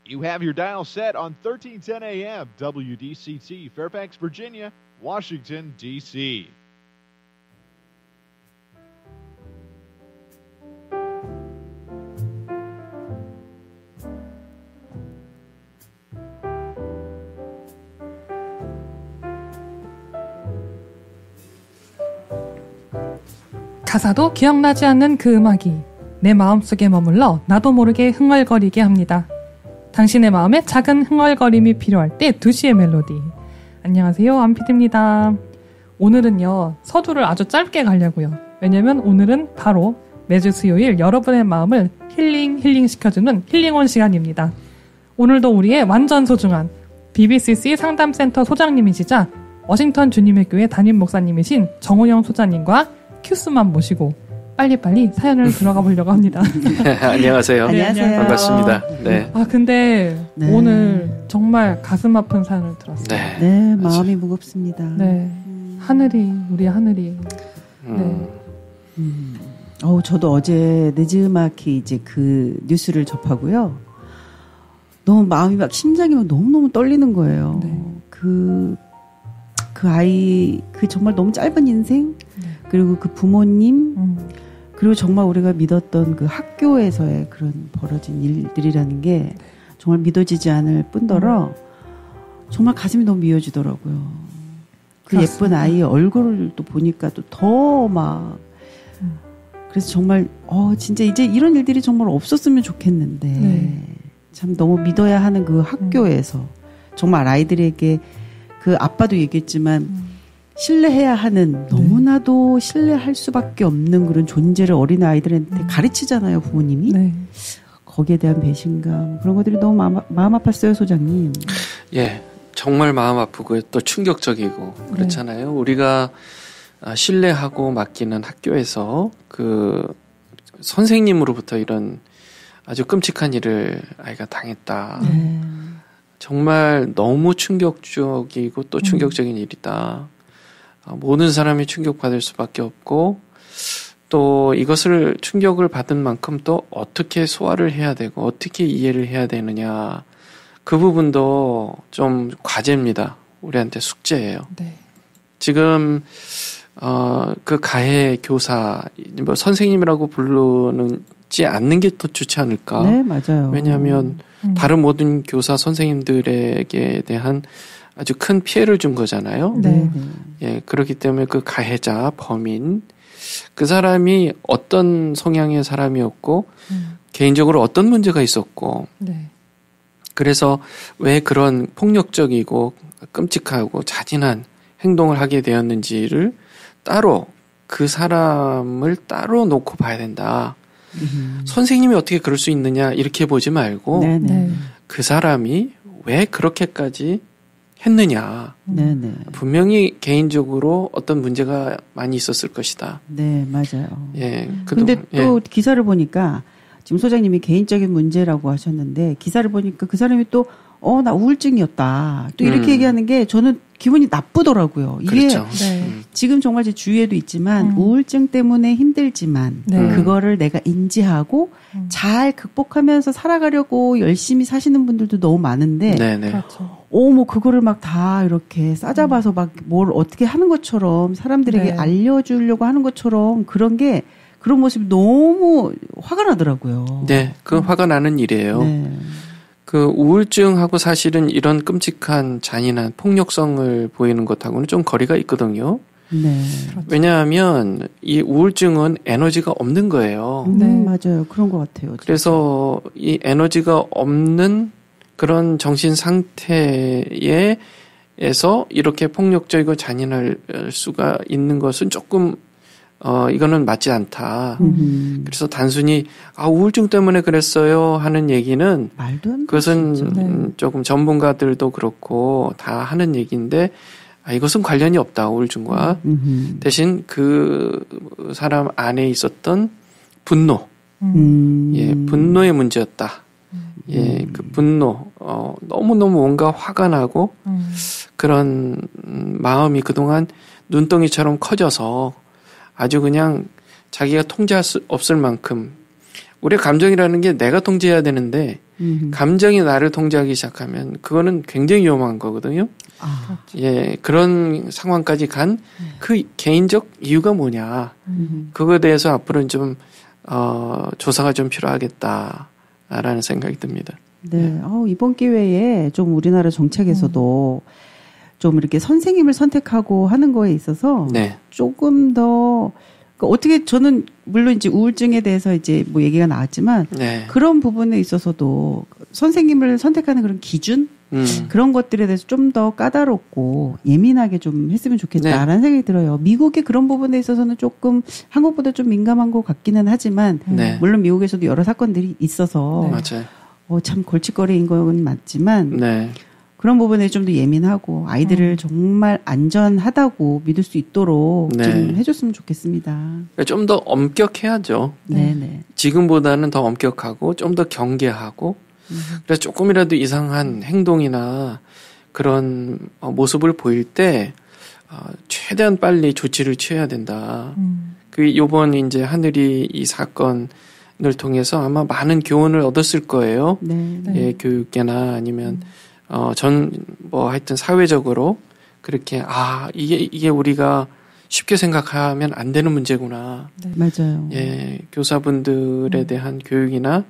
You have your dial set on 1310 AM, WDCT, Fairfax, Virginia, Washington, D.C. 가사도 기억나지 않는 그 음악이 내 마음속에 머물러 나도 모르게 흥얼거리게 합니다. 당신의 마음에 작은 흥얼거림이 필요할 때 2시의 멜로디. 안녕하세요, 안피디입니다. 오늘은요, 서두를 아주 짧게 가려고요. 왜냐면 오늘은 바로 매주 수요일 여러분의 마음을 힐링 시켜주는 힐링온 시간입니다. 오늘도 우리의 완전 소중한 BBCC 상담센터 소장님이시자 워싱턴 주님의 교회 담임 목사님이신 정우영 소장님과 큐스만 모시고 빨리빨리 사연을 들어가 보려고 합니다. 안녕하세요. 네, 안녕하세요. 반갑습니다. 네. 근데 오늘 정말 가슴 아픈 사연을 들었어요. 네, 마음이 무겁습니다. 네, 우리 하늘이. 네. 저도 어제 늦지막히 이제 그 뉴스를 접하고요. 너무 마음이 막 심장이 막 너무너무 떨리는 거예요. 네. 그 아이, 그 정말 너무 짧은 인생, 그리고 그 부모님, 그리고 정말 우리가 믿었던 그 학교에서의 그런 벌어진 일들이라는 게 정말 믿어지지 않을 뿐더러 정말 가슴이 너무 미어지더라고요. 그 그렇습니다. 예쁜 아이의 얼굴을 또 보니까 또 더 막, 그래서 정말, 진짜 이제 이런 일들이 정말 없었으면 좋겠는데, 참 너무 믿어야 하는 그 학교에서 정말 아이들에게 그 아빠도 얘기했지만, 신뢰해야 하는 너무나도 신뢰할 수밖에 없는 그런 존재를 어린 아이들한테 가르치잖아요, 부모님이. 네. 거기에 대한 배신감, 그런 것들이 너무 마음 아팠어요, 소장님. 예, 정말 마음 아프고 또 충격적이고 그렇잖아요. 우리가 신뢰하고 맡기는 학교에서 그 선생님으로부터 이런 아주 끔찍한 일을 아이가 당했다. 정말 너무 충격적이고 또 충격적인 일이다. 모든 사람이 충격받을 수밖에 없고 또 이것을 충격을 받은 만큼 또 어떻게 소화를 해야 되고 어떻게 이해를 해야 되느냐, 그 부분도 좀 과제입니다. 우리한테 숙제예요. 네. 지금 그 가해 교사, 뭐 선생님이라고 부르지 않는 게 더 좋지 않을까? 네, 맞아요. 왜냐하면 다른 모든 교사 선생님들에게 대한 아주 큰 피해를 준 거잖아요. 네. 예, 그렇기 때문에 그 가해자, 범인, 그 사람이 어떤 성향의 사람이었고, 개인적으로 어떤 문제가 있었고, 그래서 왜 그런 폭력적이고 끔찍하고 잔인한 행동을 하게 되었는지를 따로, 그 사람을 따로 놓고 봐야 된다. 선생님이 어떻게 그럴 수 있느냐, 이렇게 보지 말고, 그 사람이 왜 그렇게까지 했느냐. 분명히 개인적으로 어떤 문제가 많이 있었을 것이다. 네, 맞아요. 예. 근데 또 기사를 보니까 지금 소장님이 개인적인 문제라고 하셨는데 기사를 보니까 그 사람이 또 나 우울증이었다. 또 이렇게 얘기하는 게 저는 기분이 나쁘더라고요. 이게 그렇죠. 지금 정말 제 주위에도 있지만 우울증 때문에 힘들지만 그거를 내가 인지하고 잘 극복하면서 살아가려고 열심히 사시는 분들도 너무 많은데 그렇죠. 뭐 그거를 막 다 이렇게 싸잡아서 막 뭘 어떻게 하는 것처럼 사람들에게 알려주려고 하는 것처럼 그런 모습이 너무 화가 나더라고요. 네, 그건 화가 나는 일이에요. 그 우울증하고 사실은 이런 끔찍한 잔인한 폭력성을 보이는 것하고는 좀 거리가 있거든요. 그렇죠. 왜냐하면 이 우울증은 에너지가 없는 거예요. 맞아요. 그런 것 같아요. 진짜. 그래서 이 에너지가 없는 그런 정신 상태에서 이렇게 폭력적이고 잔인할 수가 있는 것은 조금 이거는 맞지 않다. 그래서 단순히 우울증 때문에 그랬어요 하는 얘기는 말도 안 그것은 조금 전문가들도 그렇고 다 하는 얘기인데 이것은 관련이 없다, 우울증과. 대신 그 사람 안에 있었던 분노, 분노의 문제였다. 그 분노, 너무너무 뭔가 화가 나고 그런 마음이 그동안 눈덩이처럼 커져서 아주 그냥 자기가 통제할 수 없을 만큼, 우리의 감정이라는 게 내가 통제해야 되는데 감정이 나를 통제하기 시작하면 그거는 굉장히 위험한 거거든요. 예, 그런 상황까지 간 그 개인적 이유가 뭐냐. 그거에 대해서 앞으로는 좀 조사가 좀 필요하겠다라는 생각이 듭니다. 네, 이번 기회에 좀 우리나라 정책에서도 좀 이렇게 선생님을 선택하고 하는 거에 있어서 네. 조금 더 어떻게 저는 물론 이제 우울증에 대해서 이제 뭐 얘기가 나왔지만 네. 그런 부분에 있어서도 선생님을 선택하는 그런 기준 그런 것들에 대해서 좀 더 까다롭고 예민하게 좀 했으면 좋겠다라는 생각이 들어요. 미국의 그런 부분에 있어서는 조금 한국보다 좀 민감한 것 같기는 하지만 물론 미국에서도 여러 사건들이 있어서 맞아요. 참 골칫거리인 건 맞지만 네. 그런 부분에 좀 더 예민하고 아이들을 정말 안전하다고 믿을 수 있도록 좀 해줬으면 좋겠습니다. 좀 더 엄격해야죠. 네네. 지금보다는 더 엄격하고 좀 더 경계하고 그래서 조금이라도 이상한 행동이나 그런 모습을 보일 때 최대한 빨리 조치를 취해야 된다. 그 요번 이제 하늘이 이 사건을 통해서 아마 많은 교훈을 얻었을 거예요. 예, 교육계나 아니면 뭐 하여튼 사회적으로 그렇게 이게 우리가 쉽게 생각하면 안 되는 문제구나. 맞아요. 예, 교사분들에 대한 교육이나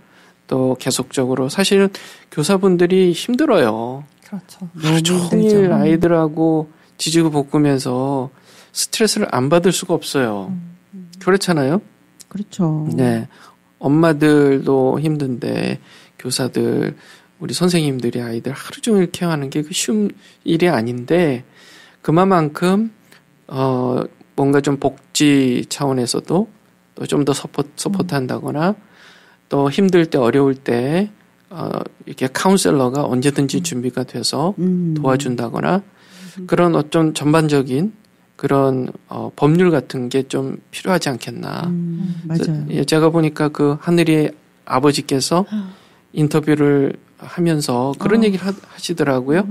또 계속적으로 사실 교사분들이 힘들어요. 그렇죠. 하루 종일 아이들하고 지지고 볶으면서 스트레스를 안 받을 수가 없어요. 그렇잖아요. 그렇죠. 네, 엄마들도 힘든데 교사들 우리 선생님들이 아이들 하루 종일 케어하는 게 쉬운 일이 아닌데 그만큼 뭔가 좀 복지 차원에서도 또 좀 더 서포트한다거나 또 힘들 때 어려울 때 이렇게 카운셀러가 언제든지 준비가 돼서 도와준다거나 그런 어떤 전반적인 그런 법률 같은 게 좀 필요하지 않겠나. 맞아요. 제가 보니까 그 하늘이의 아버지께서 인터뷰를 하면서 그런 얘기를 하시더라고요.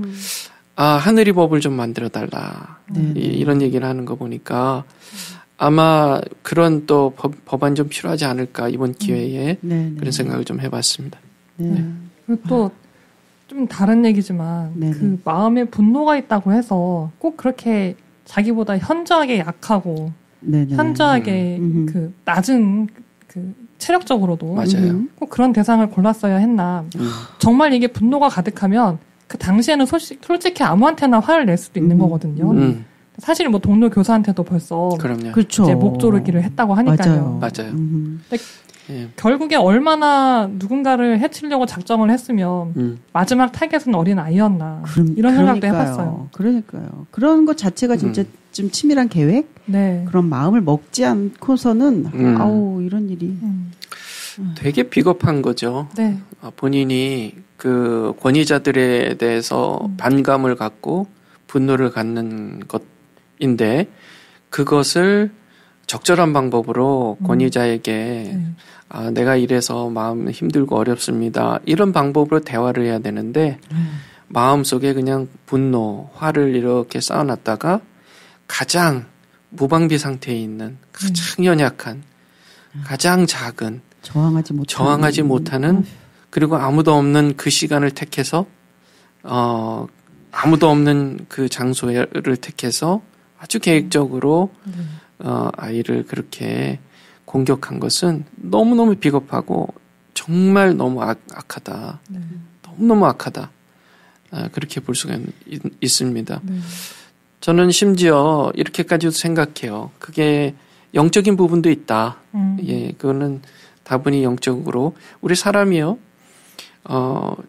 하늘이 법을 좀 만들어 달라. 이런 얘기를 하는 거 보니까 아마 그런 또 법안 좀 필요하지 않을까 이번 기회에 그런 생각을 좀 해봤습니다. 그리고 또 좀 다른 얘기지만 그 마음에 분노가 있다고 해서 꼭 그렇게 자기보다 현저하게 약하고 현저하게 그 낮은 그 체력적으로도 맞아요. 꼭 그런 대상을 골랐어야 했나. 정말 이게 분노가 가득하면 그 당시에는 솔직히 아무한테나 화를 낼 수도 있는 거거든요. 사실 뭐 동료 교사한테도 벌써 그렇죠. 이제 목 조르기를 했다고 하니까요. 맞아요. 근데 결국에 얼마나 누군가를 해치려고 작정을 했으면 마지막 타겟은 어린 아이였나 이런 생각도 해봤어요. 그러니까요. 그런 것 자체가 진짜 좀 치밀한 계획, 그런 마음을 먹지 않고서는 이런 일이 되게 비겁한 거죠. 본인이 그 권위자들에 대해서 반감을 갖고 분노를 갖는 것인데 그것을 적절한 방법으로 권위자에게 내가 이래서 마음 힘들고 어렵습니다. 이런 방법으로 대화를 해야 되는데 마음속에 그냥 분노, 화를 이렇게 쌓아놨다가 가장 무방비 상태에 있는 가장 연약한 가장 작은 저항하지 못하는 그리고 아무도 없는 그 시간을 택해서 아무도 없는 그 장소를 택해서 아주 계획적으로 아이를 그렇게 공격한 것은 너무너무 비겁하고 정말 너무 악하다. 너무너무 악하다. 그렇게 볼 수가 있습니다. 저는 심지어 이렇게까지도 생각해요. 그게 영적인 부분도 있다. 예, 그거는 다분히 영적으로 우리 사람이요.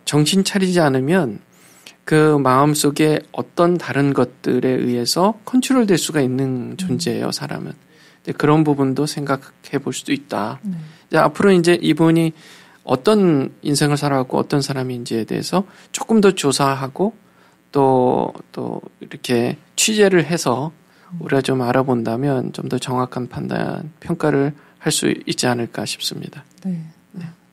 정신 차리지 않으면 그 마음속에 어떤 다른 것들에 의해서 컨트롤될 수가 있는 존재예요, 사람은. 그런 부분도 생각해 볼 수도 있다. 앞으로 이제 이분이 어떤 인생을 살아왔고 어떤 사람인지에 대해서 조금 더 조사하고 또 이렇게 취재를 해서 우리가 좀 알아본다면 좀 더 정확한 판단, 평가를 할 수 있지 않을까 싶습니다.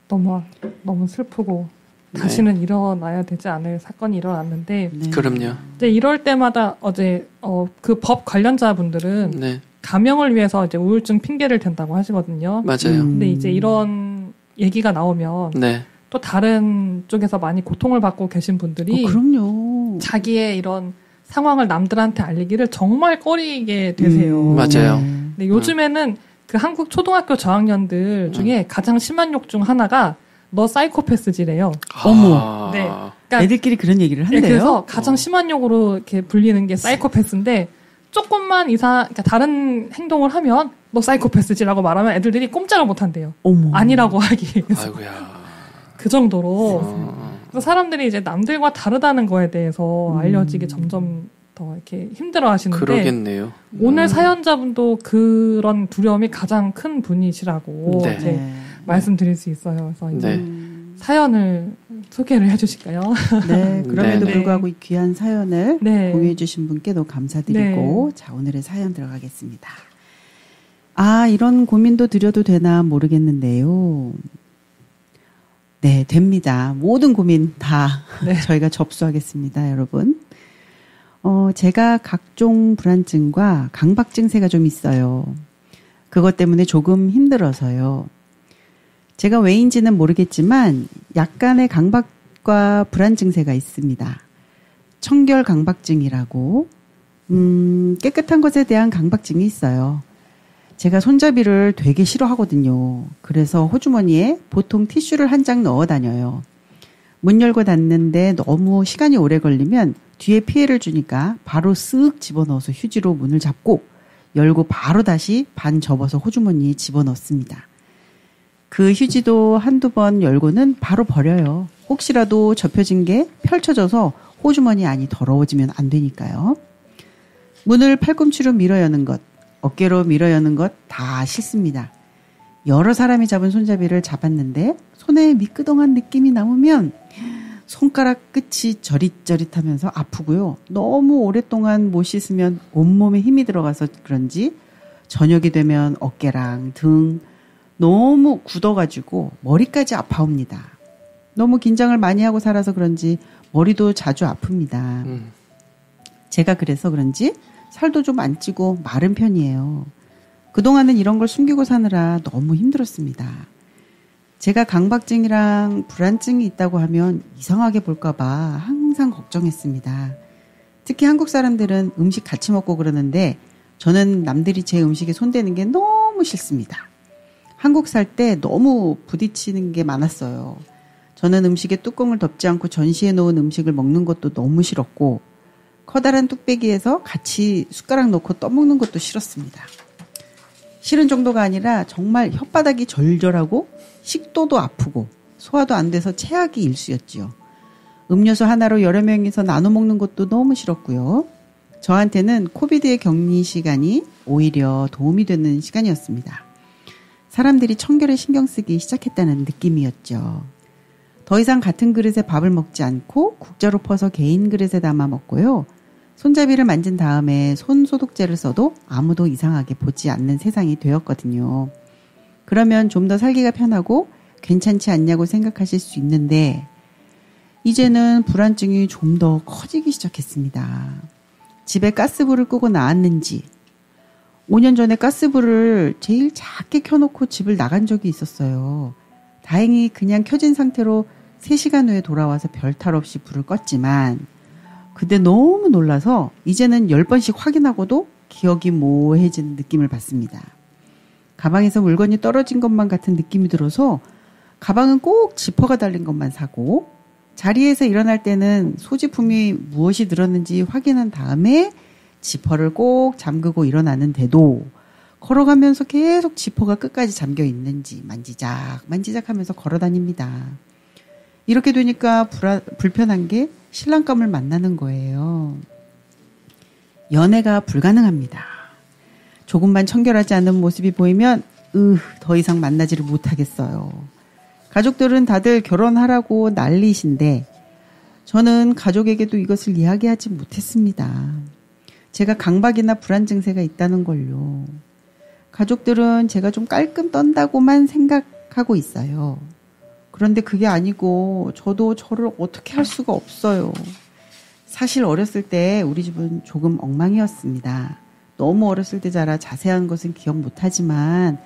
너무 슬프고 다시는 일어나야 되지 않을 사건이 일어났는데 그럼요. 이제 이럴 때마다 어제 그 법 관련자분들은 감형을 위해서 이제 우울증 핑계를 댄다고 하시거든요. 맞아요. 근데 이제 이런 얘기가 나오면 또 다른 쪽에서 많이 고통을 받고 계신 분들이 그럼요. 자기의 이런 상황을 남들한테 알리기를 정말 꺼리게 되세요. 맞아요. 근데 요즘에는 그 한국 초등학교 저학년들 중에 가장 심한 욕 중 하나가 너 사이코패스지래요. 어머. 네. 그러니까 애들끼리 그런 얘기를 한대요. 네, 그래서 가장 심한 욕으로 이렇게 불리는 게 사이코패스인데 조금만 그러니까 다른 행동을 하면 너 사이코패스지라고 말하면 애들이 꼼짝을 못 한대요. 어머. 아니라고 하기. 아이고야. 그 정도로. 그래서 사람들이 이제 남들과 다르다는 거에 대해서 알려지기 점점 더 이렇게 힘들어 하시는데. 그러겠네요. 오늘 사연자분도 그런 두려움이 가장 큰 분이시라고 네. 이제 말씀드릴 수 있어요. 그래서 이제 사연을 소개를 해주실까요? 네, 그럼에도 네. 불구하고 이 귀한 사연을 네. 공유해주신 분께도 감사드리고, 네. 자, 오늘의 사연 들어가겠습니다. 아, 이런 고민도 드려도 되나 모르겠는데요. 네, 됩니다. 모든 고민 다 네. 저희가 접수하겠습니다, 여러분. 제가 각종 불안증과 강박 증세가 좀 있어요. 그것 때문에 조금 힘들어서요. 제가 왜인지는 모르겠지만 약간의 강박과 불안 증세가 있습니다. 청결 강박증이라고 깨끗한 것에 대한 강박증이 있어요. 제가 손잡이를 되게 싫어하거든요. 그래서 호주머니에 보통 티슈를 한 장 넣어 다녀요. 문 열고 닫는데 너무 시간이 오래 걸리면 뒤에 피해를 주니까 바로 쓱 집어넣어서 휴지로 문을 잡고 열고 바로 다시 반 접어서 호주머니에 집어넣습니다. 그 휴지도 한두 번 열고는 바로 버려요. 혹시라도 접혀진 게 펼쳐져서 호주머니 안이 더러워지면 안 되니까요. 문을 팔꿈치로 밀어 여는 것, 어깨로 밀어 여는 것 다 싫습니다. 여러 사람이 잡은 손잡이를 잡았는데 손에 미끄덩한 느낌이 남으면 손가락 끝이 저릿저릿하면서 아프고요. 너무 오랫동안 못 씻으면 온몸에 힘이 들어가서 그런지 저녁이 되면 어깨랑 등 너무 굳어가지고 머리까지 아파옵니다. 너무 긴장을 많이 하고 살아서 그런지 머리도 자주 아픕니다. 제가 그래서 그런지 살도 좀 안 찌고 마른 편이에요. 그동안은 이런 걸 숨기고 사느라 너무 힘들었습니다. 제가 강박증이랑 불안증이 있다고 하면 이상하게 볼까봐 항상 걱정했습니다. 특히 한국 사람들은 음식 같이 먹고 그러는데 저는 남들이 제 음식에 손대는 게 너무 싫습니다. 한국 살 때 너무 부딪히는 게 많았어요. 저는 음식에 뚜껑을 덮지 않고 전시해 놓은 음식을 먹는 것도 너무 싫었고 커다란 뚝배기에서 같이 숟가락 넣고 떠먹는 것도 싫었습니다. 싫은 정도가 아니라 정말 혓바닥이 절절하고 식도도 아프고 소화도 안 돼서 최악이 일쑤였지요. 음료수 하나로 여러 명이서 나눠 먹는 것도 너무 싫었고요. 저한테는 코비드의 격리 시간이 오히려 도움이 되는 시간이었습니다. 사람들이 청결에 신경 쓰기 시작했다는 느낌이었죠. 더 이상 같은 그릇에 밥을 먹지 않고 국자로 퍼서 개인 그릇에 담아 먹고요. 손잡이를 만진 다음에 손 소독제를 써도 아무도 이상하게 보지 않는 세상이 되었거든요. 그러면 좀 더 살기가 편하고 괜찮지 않냐고 생각하실 수 있는데 이제는 불안증이 좀 더 커지기 시작했습니다. 집에 가스불을 끄고 나왔는지 5년 전에 가스불을 제일 작게 켜놓고 집을 나간 적이 있었어요. 다행히 그냥 켜진 상태로 3시간 후에 돌아와서 별탈 없이 불을 껐지만 그때 너무 놀라서 이제는 10번씩 확인하고도 기억이 모호해지는 느낌을 받습니다. 가방에서 물건이 떨어진 것만 같은 느낌이 들어서 가방은 꼭 지퍼가 달린 것만 사고 자리에서 일어날 때는 소지품이 무엇이 들었는지 확인한 다음에 지퍼를 꼭 잠그고 일어나는데도 걸어가면서 계속 지퍼가 끝까지 잠겨 있는지 만지작 하면서 걸어 다닙니다. 이렇게 되니까 불편한 게 신랑감을 만나는 거예요. 연애가 불가능합니다. 조금만 청결하지 않은 모습이 보이면 더 이상 만나지를 못하겠어요. 가족들은 다들 결혼하라고 난리신데 저는 가족에게도 이것을 이야기하지 못했습니다. 제가 강박이나 불안 증세가 있다는 걸요. 가족들은 제가 좀 깔끔 떤다고만 생각하고 있어요. 그런데 그게 아니고 저도 저를 어떻게 할 수가 없어요. 사실 어렸을 때 우리 집은 조금 엉망이었습니다. 너무 어렸을 때 자라 자세한 것은 기억 못하지만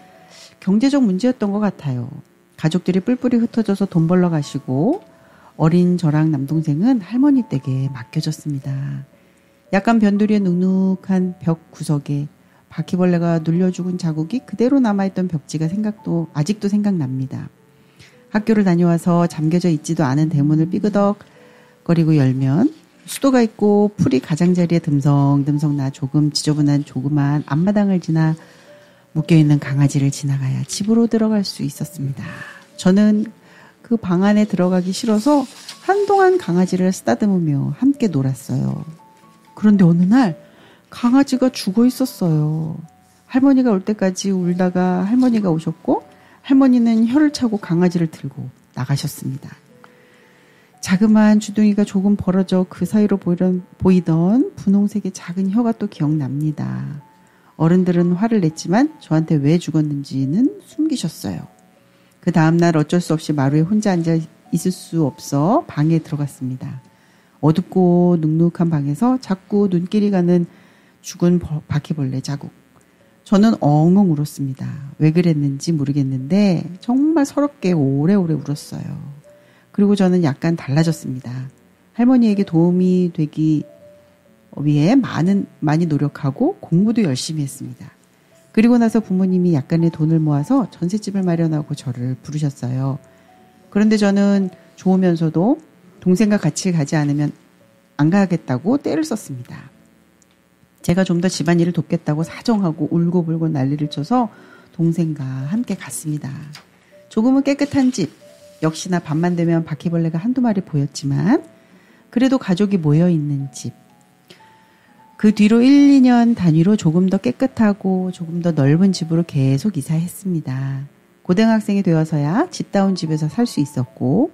경제적 문제였던 것 같아요. 가족들이 뿔뿔이 흩어져서 돈 벌러 가시고 어린 저랑 남동생은 할머니 댁에 맡겨졌습니다. 약간 변두리의 눅눅한 벽 구석에 바퀴벌레가 눌려 죽은 자국이 그대로 남아있던 벽지가 아직도 생각납니다. 학교를 다녀와서 잠겨져 있지도 않은 대문을 삐그덕거리고 열면 수도가 있고 풀이 가장자리에 듬성듬성 나 조금 지저분한 조그만 앞마당을 지나 묶여있는 강아지를 지나가야 집으로 들어갈 수 있었습니다. 저는 그 방 안에 들어가기 싫어서 한동안 강아지를 쓰다듬으며 함께 놀았어요. 그런데 어느 날 강아지가 죽어 있었어요. 할머니가 올 때까지 울다가 할머니가 오셨고 할머니는 혀를 차고 강아지를 들고 나가셨습니다. 자그마한 주둥이가 조금 벌어져 그 사이로 보이던 분홍색의 작은 혀가 또 기억납니다. 어른들은 화를 냈지만 저한테 왜 죽었는지는 숨기셨어요. 그 다음날 어쩔 수 없이 마루에 혼자 앉아 있을 수 없어 방에 들어갔습니다. 어둡고 눅눅한 방에서 자꾸 눈길이 가는 죽은 바퀴벌레 자국. 저는 엉엉 울었습니다. 왜 그랬는지 모르겠는데 정말 서럽게 오래오래 울었어요. 그리고 저는 약간 달라졌습니다. 할머니에게 도움이 되기 위해 많이 노력하고 공부도 열심히 했습니다. 그리고 나서 부모님이 약간의 돈을 모아서 전셋집을 마련하고 저를 부르셨어요. 그런데 저는 좋으면서도 동생과 같이 가지 않으면 안 가겠다고 떼를 썼습니다. 제가 좀 더 집안일을 돕겠다고 사정하고 울고불고 난리를 쳐서 동생과 함께 갔습니다. 조금은 깨끗한 집, 역시나 밤만 되면 바퀴벌레가 한두 마리 보였지만 그래도 가족이 모여있는 집. 그 뒤로 1, 2년 단위로 조금 더 깨끗하고 조금 더 넓은 집으로 계속 이사했습니다. 고등학생이 되어서야 집다운 집에서 살 수 있었고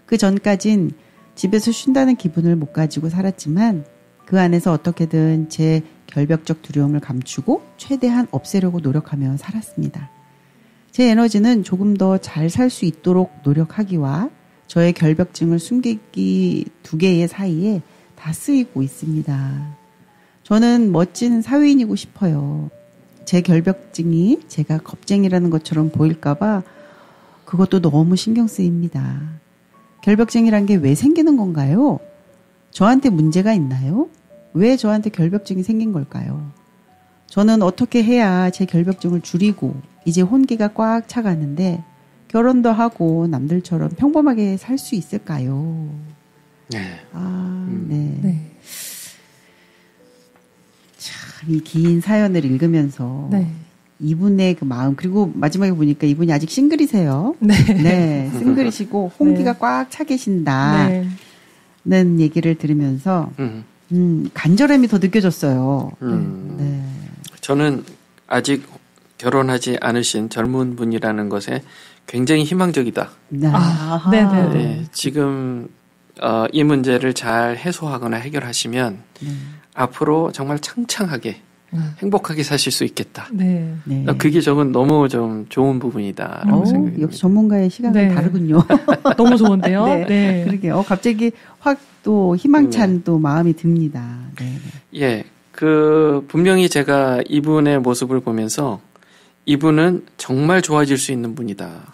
그 전까진 집에서 쉰다는 기분을 못 가지고 살았지만 그 안에서 어떻게든 제 결벽적 두려움을 감추고 최대한 없애려고 노력하며 살았습니다. 제 에너지는 조금 더 잘 살 수 있도록 노력하기와 저의 결벽증을 숨기기 두 개의 사이에 다 쓰이고 있습니다. 저는 멋진 사회인이고 싶어요. 제 결벽증이 제가 겁쟁이라는 것처럼 보일까봐 그것도 너무 신경 쓰입니다. 결벽증이란 게 왜 생기는 건가요? 저한테 문제가 있나요? 왜 저한테 결벽증이 생긴 걸까요? 저는 어떻게 해야 제 결벽증을 줄이고 이제 혼기가 꽉 차가는데 결혼도 하고 남들처럼 평범하게 살 수 있을까요? 네. 네. 참, 이 긴 사연을 읽으면서 이분의 그 마음, 그리고 마지막에 보니까 이분이 아직 싱글이세요. 네. 싱글이시고 홍기가 꽉 차 계신다는 얘기를 들으면서 간절함이 더 느껴졌어요. 네. 저는 아직 결혼하지 않으신 젊은 분이라는 것에 굉장히 희망적이다. 네, 지금 이 문제를 잘 해소하거나 해결하시면 앞으로 정말 창창하게 행복하게 사실 수 있겠다. 네. 그게 저는 너무 좀 좋은 부분이다라고 생각합니다. 역시 전문가의 시각은 다르군요. 너무 좋은데요. 네. 그러게요. 갑자기 확 또 희망찬 또 마음이 듭니다. 네. 예, 분명히 제가 이분의 모습을 보면서 이분은 정말 좋아질 수 있는 분이다.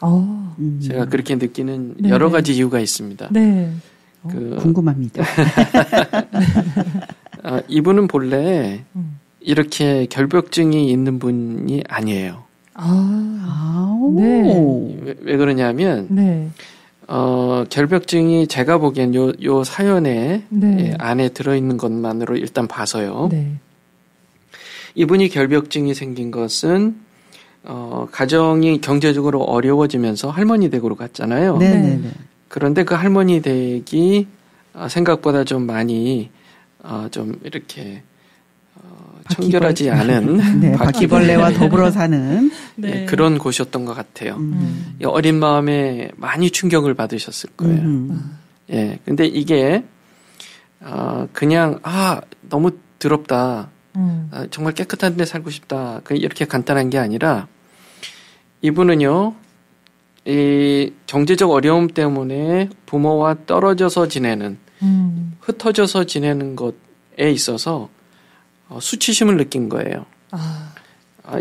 제가 그렇게 느끼는 여러 가지 이유가 있습니다. 네. 궁금합니다. 이분은 본래 이렇게 결벽증이 있는 분이 아니에요. 네. 왜 그러냐면, 결벽증이 제가 보기엔 요 사연에 안에 들어있는 것만으로 일단 봐서요. 이분이 결벽증이 생긴 것은, 가정이 경제적으로 어려워지면서 할머니 댁으로 갔잖아요. 그런데 그 할머니 댁이 생각보다 좀 많이, 좀 이렇게, 청결하지 않은 바퀴벌레와 더불어 사는 그런 곳이었던 것 같아요. 어린 마음에 많이 충격을 받으셨을 거예요. 예, 근데 이게 그냥 너무 더럽다. 정말 깨끗한 데 살고 싶다. 이렇게 간단한 게 아니라 이분은요, 이 경제적 어려움 때문에 부모와 떨어져서 지내는, 흩어져서 지내는 것에 있어서 수치심을 느낀 거예요.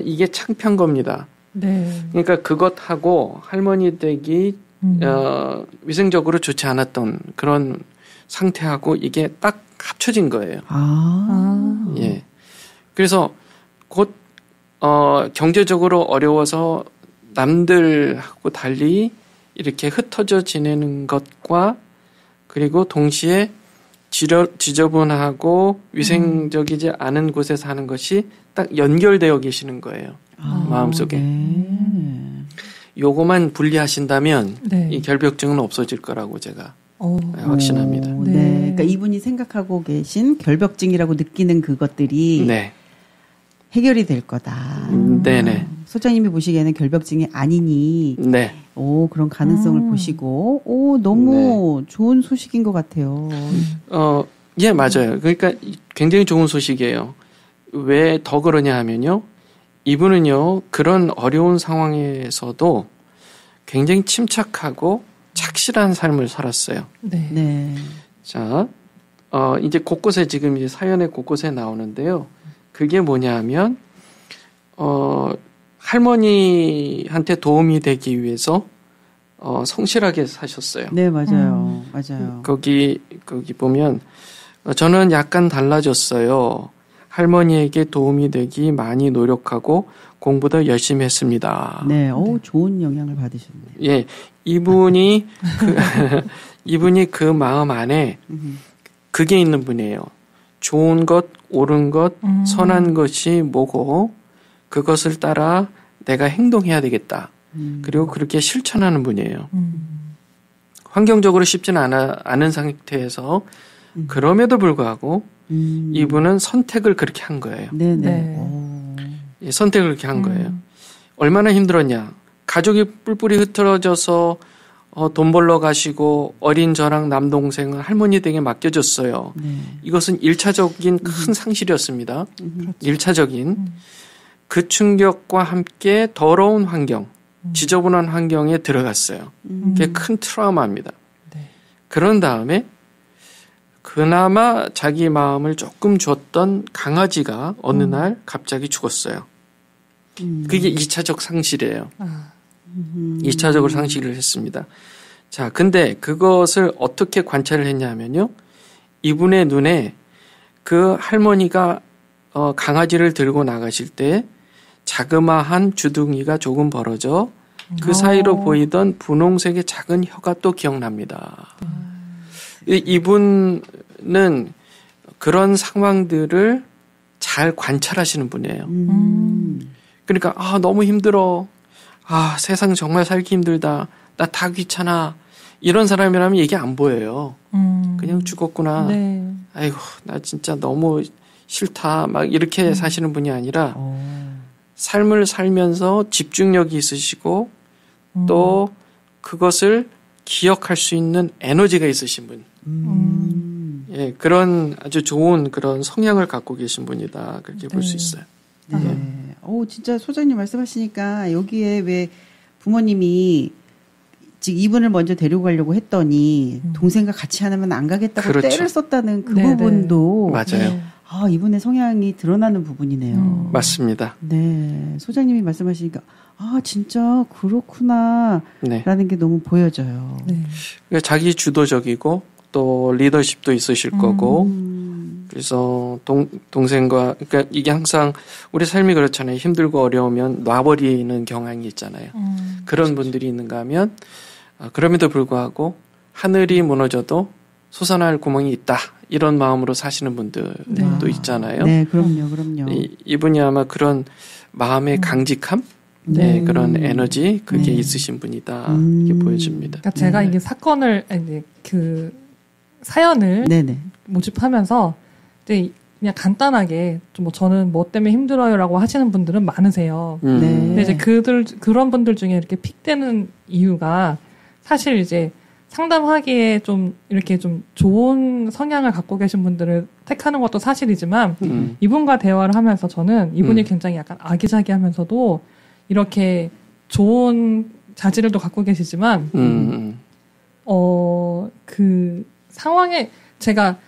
이게 창피한 겁니다. 네. 그러니까 그것하고 할머니 댁이 위생적으로 좋지 않았던 그런 상태하고 이게 딱 합쳐진 거예요. 예. 그래서 곧 경제적으로 어려워서 남들하고 달리 이렇게 흩어져 지내는 것과 그리고 동시에 지저분하고 위생적이지 않은 곳에 사는 것이 딱 연결되어 계시는 거예요. 마음속에. 요거만 분리하신다면 네. 이 결벽증은 없어질 거라고 제가 확신합니다. 네. 그러니까 이분이 생각하고 계신 결벽증이라고 느끼는 그것들이 네. 해결이 될 거다. 네네. 소장님이 보시기에는 결벽증이 아니니 네. 그런 가능성을 보시고 너무 좋은 소식인 것 같아요. 예, 맞아요. 그러니까 굉장히 좋은 소식이에요. 왜 더 그러냐 하면요. 이분은요, 그런 어려운 상황에서도 굉장히 침착하고 착실한 삶을 살았어요. 네. 네. 자, 이제 곳곳에 지금 이제 사연의 곳곳에 나오는데요. 그게 뭐냐 하면, 할머니한테 도움이 되기 위해서, 성실하게 사셨어요. 네, 맞아요. 맞아요. 거기 보면, 저는 약간 달라졌어요. 할머니에게 도움이 되기 많이 노력하고 공부도 열심히 했습니다. 네, 좋은 영향을 받으셨네요. 예, 이분이 그 마음 안에 그게 있는 분이에요. 좋은 것, 옳은 것, 선한 것이 뭐고 그것을 따라 내가 행동해야 되겠다. 그리고 그렇게 실천하는 분이에요. 환경적으로 쉽지는 않은 상태에서 그럼에도 불구하고 이분은 선택을 그렇게 한 거예요. 네네. 예, 선택을 그렇게 한 거예요. 얼마나 힘들었냐. 가족이 뿔뿔이 흩어져서 돈 벌러 가시고 어린 저랑 남동생은 할머니 댁에 맡겨줬어요. 네. 이것은 1차적인 큰 상실이었습니다. 1차적인. 그 충격과 함께 더러운 환경, 지저분한 환경에 들어갔어요. 그게 큰 트라우마입니다. 네. 그런 다음에 그나마 자기 마음을 조금 줬던 강아지가 어느 날 갑자기 죽었어요. 그게 2차적 상실이에요. 2차적으로 상실을 했습니다. 자, 근데 그것을 어떻게 관찰을 했냐면요. 이분의 눈에 그 할머니가 강아지를 들고 나가실 때 자그마한 주둥이가 조금 벌어져 그 사이로 보이던 분홍색의 작은 혀가 또 기억납니다. 이분은 그런 상황들을 잘 관찰하시는 분이에요. 그러니까 너무 힘들어. 세상 정말 살기 힘들다. 나 다 귀찮아. 이런 사람이라면 얘기 안 보여요. 그냥 죽었구나. 네. 아이고 나 진짜 너무 싫다. 막 이렇게 사시는 분이 아니라 삶을 살면서 집중력이 있으시고 또 그것을 기억할 수 있는 에너지가 있으신 분. 예, 그런 아주 좋은 그런 성향을 갖고 계신 분이다. 그렇게 볼 수 있어요. 네. 진짜 소장님 말씀하시니까 여기에 왜 부모님이 지금 이분을 먼저 데리고 가려고 했더니 동생과 같이 하면 안 가겠다고 그렇죠. 떼를 썼다는 그 네네. 부분도 맞아요. 이분의 성향이 드러나는 부분이네요. 맞습니다. 네. 소장님이 말씀하시니까 진짜 그렇구나 네. 라는 게 너무 보여져요. 네. 그러니까 자기 주도적이고 또 리더십도 있으실 거고 그래서 동생과 그러니까 이게 항상 우리 삶이 그렇잖아요. 힘들고 어려우면 놔버리는 경향이 있잖아요. 그런 분들이 있는가 하면 그럼에도 불구하고 하늘이 무너져도 솟아날 구멍이 있다. 이런 마음으로 사시는 분들도 있잖아요. 네, 그럼요. 이분이 아마 그런 마음의 강직함, 네, 그런 에너지 그게 있으신 분이다. 이렇게 보여집니다. 그러니까 제가 이게 사건을 그 사연을 모집하면서 그냥 간단하게 좀 저는 뭐 때문에 힘들어요라고 하시는 분들은 많으세요. 근데 이제 그런 분들 중에 이렇게 픽되는 이유가 사실 이제 상담하기에 좀 이렇게 좀 좋은 성향을 갖고 계신 분들을 택하는 것도 사실이지만 이분과 대화를 하면서 저는 이분이 굉장히 약간 아기자기하면서도 이렇게 좋은 자질을 또 갖고 계시지만 그 상황에 제가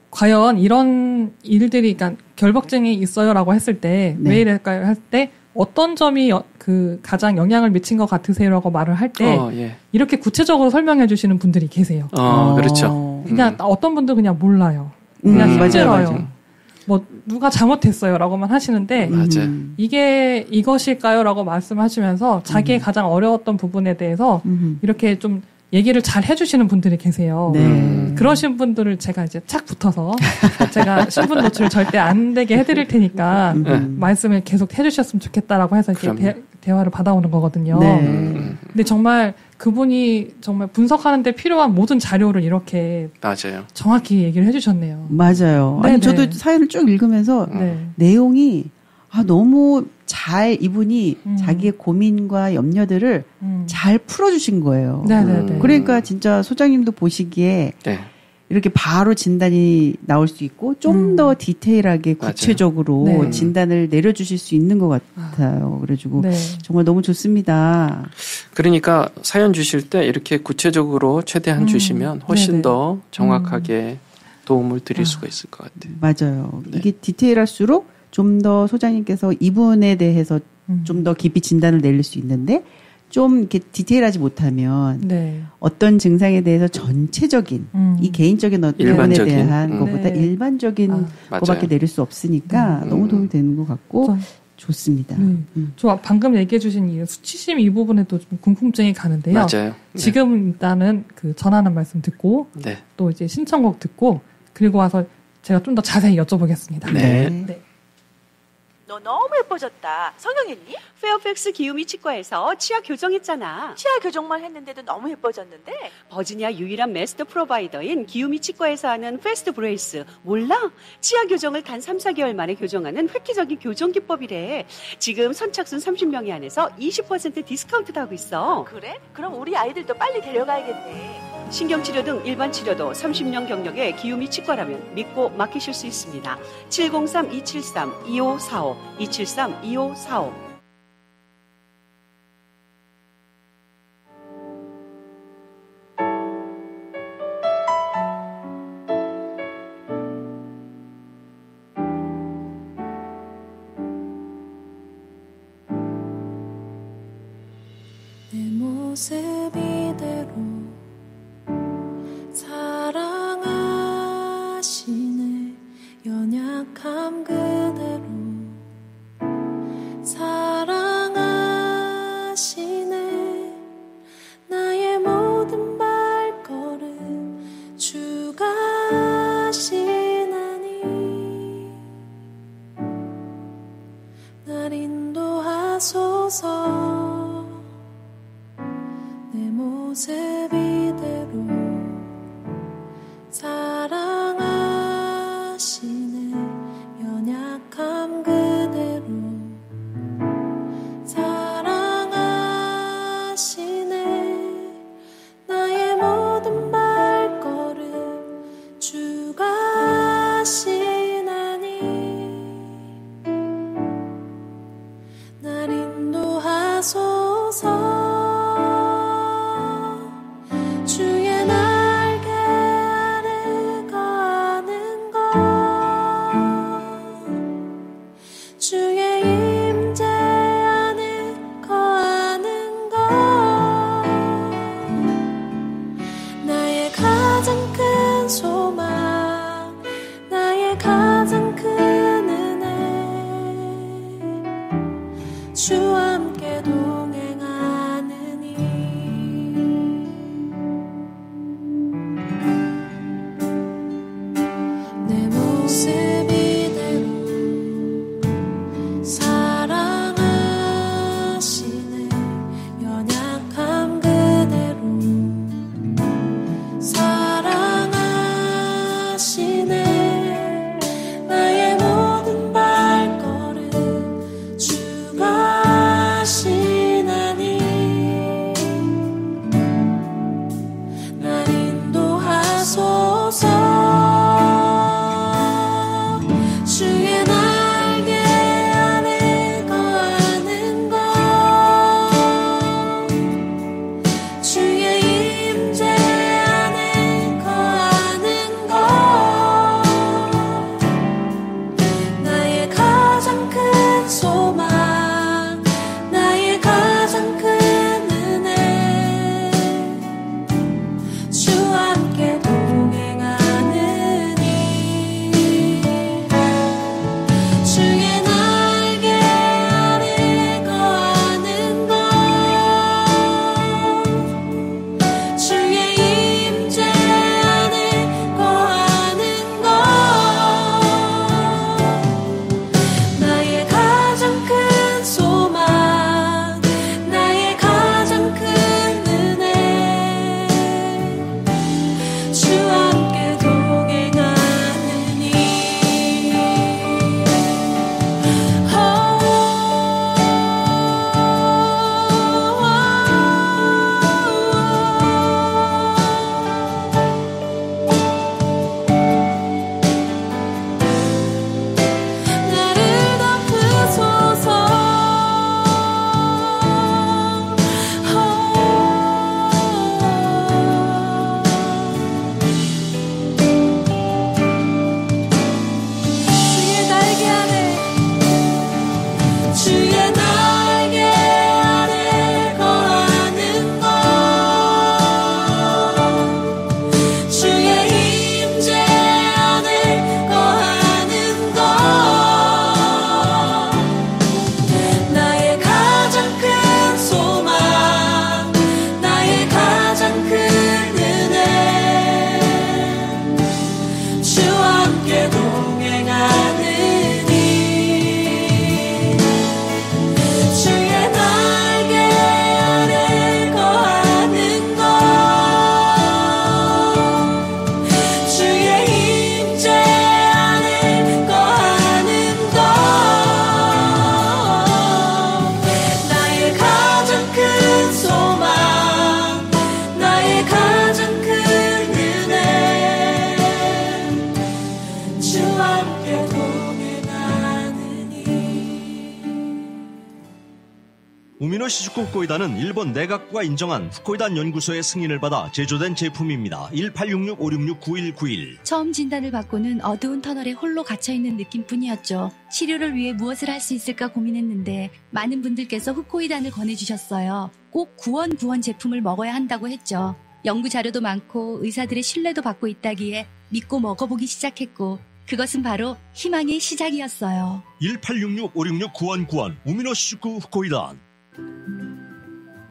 과연 이런 일들이 그러니까 결벽증이 있어요라고 했을 때 왜 이럴까요? 할 때 어떤 점이 그 가장 영향을 미친 것 같으세요라고 말을 할 때 예. 이렇게 구체적으로 설명해 주시는 분들이 계세요. 그렇죠. 그냥 어떤 분들은 그냥 몰라요. 그냥 힘들어요. 맞아요. 뭐 누가 잘못했어요라고만 하시는데 맞아요. 이게 이것일까요라고 말씀하시면서 자기의 가장 어려웠던 부분에 대해서 이렇게 좀 얘기를 잘 해주시는 분들이 계세요. 네. 그러신 분들을 제가 이제 착 붙어서 제가 신분 노출을 절대 안 되게 해드릴 테니까 말씀을 계속 해주셨으면 좋겠다라고 해서 이렇게 대화를 받아오는 거거든요. 네. 근데 정말 그분이 정말 분석하는데 필요한 모든 자료를 이렇게 맞아요. 정확히 얘기를 해주셨네요. 맞아요. 아니, 저도 사연을 쭉 읽으면서 내용이 너무 잘 이분이 자기의 고민과 염려들을 잘 풀어주신 거예요. 네네네. 그러니까 진짜 소장님도 보시기에 이렇게 바로 진단이 나올 수 있고 좀 더 디테일하게 구체적으로 네. 진단을 내려주실 수 있는 것 같아요. 그래가지고 정말 너무 좋습니다. 그러니까 사연 주실 때 이렇게 구체적으로 최대한 주시면 훨씬 네네. 더 정확하게 도움을 드릴 수가 있을 것 같아요. 맞아요. 이게 디테일할수록 좀 더 소장님께서 이분에 대해서 좀 더 깊이 진단을 내릴 수 있는데 좀 이렇게 디테일하지 못하면 어떤 증상에 대해서 전체적인 이 개인적인 어떤 부분에 대한 것보다 일반적인 것밖에 내릴 수 없으니까 너무 도움이 되는 것 같고 좋습니다. 저 방금 얘기해 주신 이 수치심 이 부분에도 좀 궁금증이 가는데요. 맞아요. 지금 일단은 그 전하는 말씀 듣고 또 이제 신청곡 듣고 그리고 와서 제가 좀 더 자세히 여쭤보겠습니다. 네. 너 너무 예뻐졌다. 성형했니? 페어팩스 기우미 치과에서 치아 교정했잖아. 치아 교정만 했는데도 너무 예뻐졌는데? 버지니아 유일한 마스터 프로바이더인 기우미 치과에서 하는 패스트 브레이스 몰라? 치아 교정을 단 3, 4개월 만에 교정하는 획기적인 교정 기법이래. 지금 선착순 30명이 안에서 20% 디스카운트도 하고 있어. 그래? 그럼 우리 아이들도 빨리 데려가야겠네. 신경치료 등 일반 치료도 30년 경력의 기우미 치과라면 믿고 맡기실 수 있습니다. 703-273-2545 273-2545 내 모습 이대로 사랑하시네 연약함 그대로 사랑하시네 나의 모든 발걸음 주가 하시나니 날 인도하소서 내 모습 이대로 사랑하시네 연약함 그대로 사랑하시네 나의 모든 발걸음 주가 하시나니 날 인도하소서 주의 날개 아래 거하는 것 주의 임재 안에 거하는 것 나의 가장 큰 소망 나의 가장 큰 은혜 주와 함께 동행하느니 내 모습 이대로 사랑하시네 연약함 그대로 사랑하시네 나의 모든 발걸음 주가 하시나니 날 인도하소서 주의 날개 안에 거하는 것 주의 임재 안에 우미노 시즈쿠 후코이단은 일본 내각부가 인정한 후코이단 연구소의 승인을 받아 제조된 제품입니다. 1866-566-9191. 처음 진단을 받고는 어두운 터널에 홀로 갇혀있는 느낌뿐이었죠. 치료를 위해 무엇을 할 수 있을까 고민했는데 많은 분들께서 후코이단을 권해주셨어요. 꼭 구원 제품을 먹어야 한다고 했죠. 연구 자료도 많고 의사들의 신뢰도 받고 있다기에 믿고 먹어보기 시작했고 그것은 바로 희망의 시작이었어요. 1866-566-9191 우미노 시즈쿠 후코이단.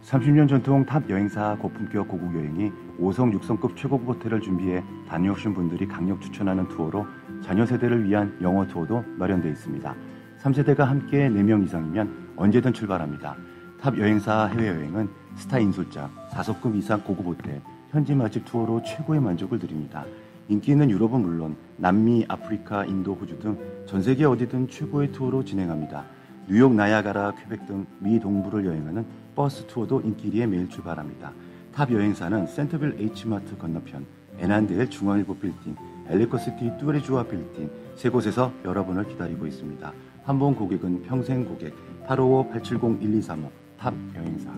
30년 전통 탑 여행사 고품격 고국 여행이 5성, 6성급 최고급 호텔을 준비해 다녀오신 분들이 강력 추천하는 투어로 자녀 세대를 위한 영어 투어도 마련되어 있습니다. 3세대가 함께 4명 이상이면 언제든 출발합니다. 탑 여행사 해외여행은 스타 인솔자, 4석급 이상 고급 호텔, 현지 맛집 투어로 최고의 만족을 드립니다. 인기 있는 유럽은 물론 남미, 아프리카, 인도, 호주 등 전 세계 어디든 최고의 투어로 진행합니다. 뉴욕, 나야가라, 퀘벡 등 미 동부를 여행하는 버스 투어도 인기 1위에 매일 출발합니다. 탑 여행사는 센터빌 H마트 건너편, 에난드엘 중앙일보 빌딩, 엘리코시티 뚜레주아 빌딩 세 곳에서 여러분을 기다리고 있습니다. 한 번 고객은 평생 고객. 855-870-1235 탑 여행사.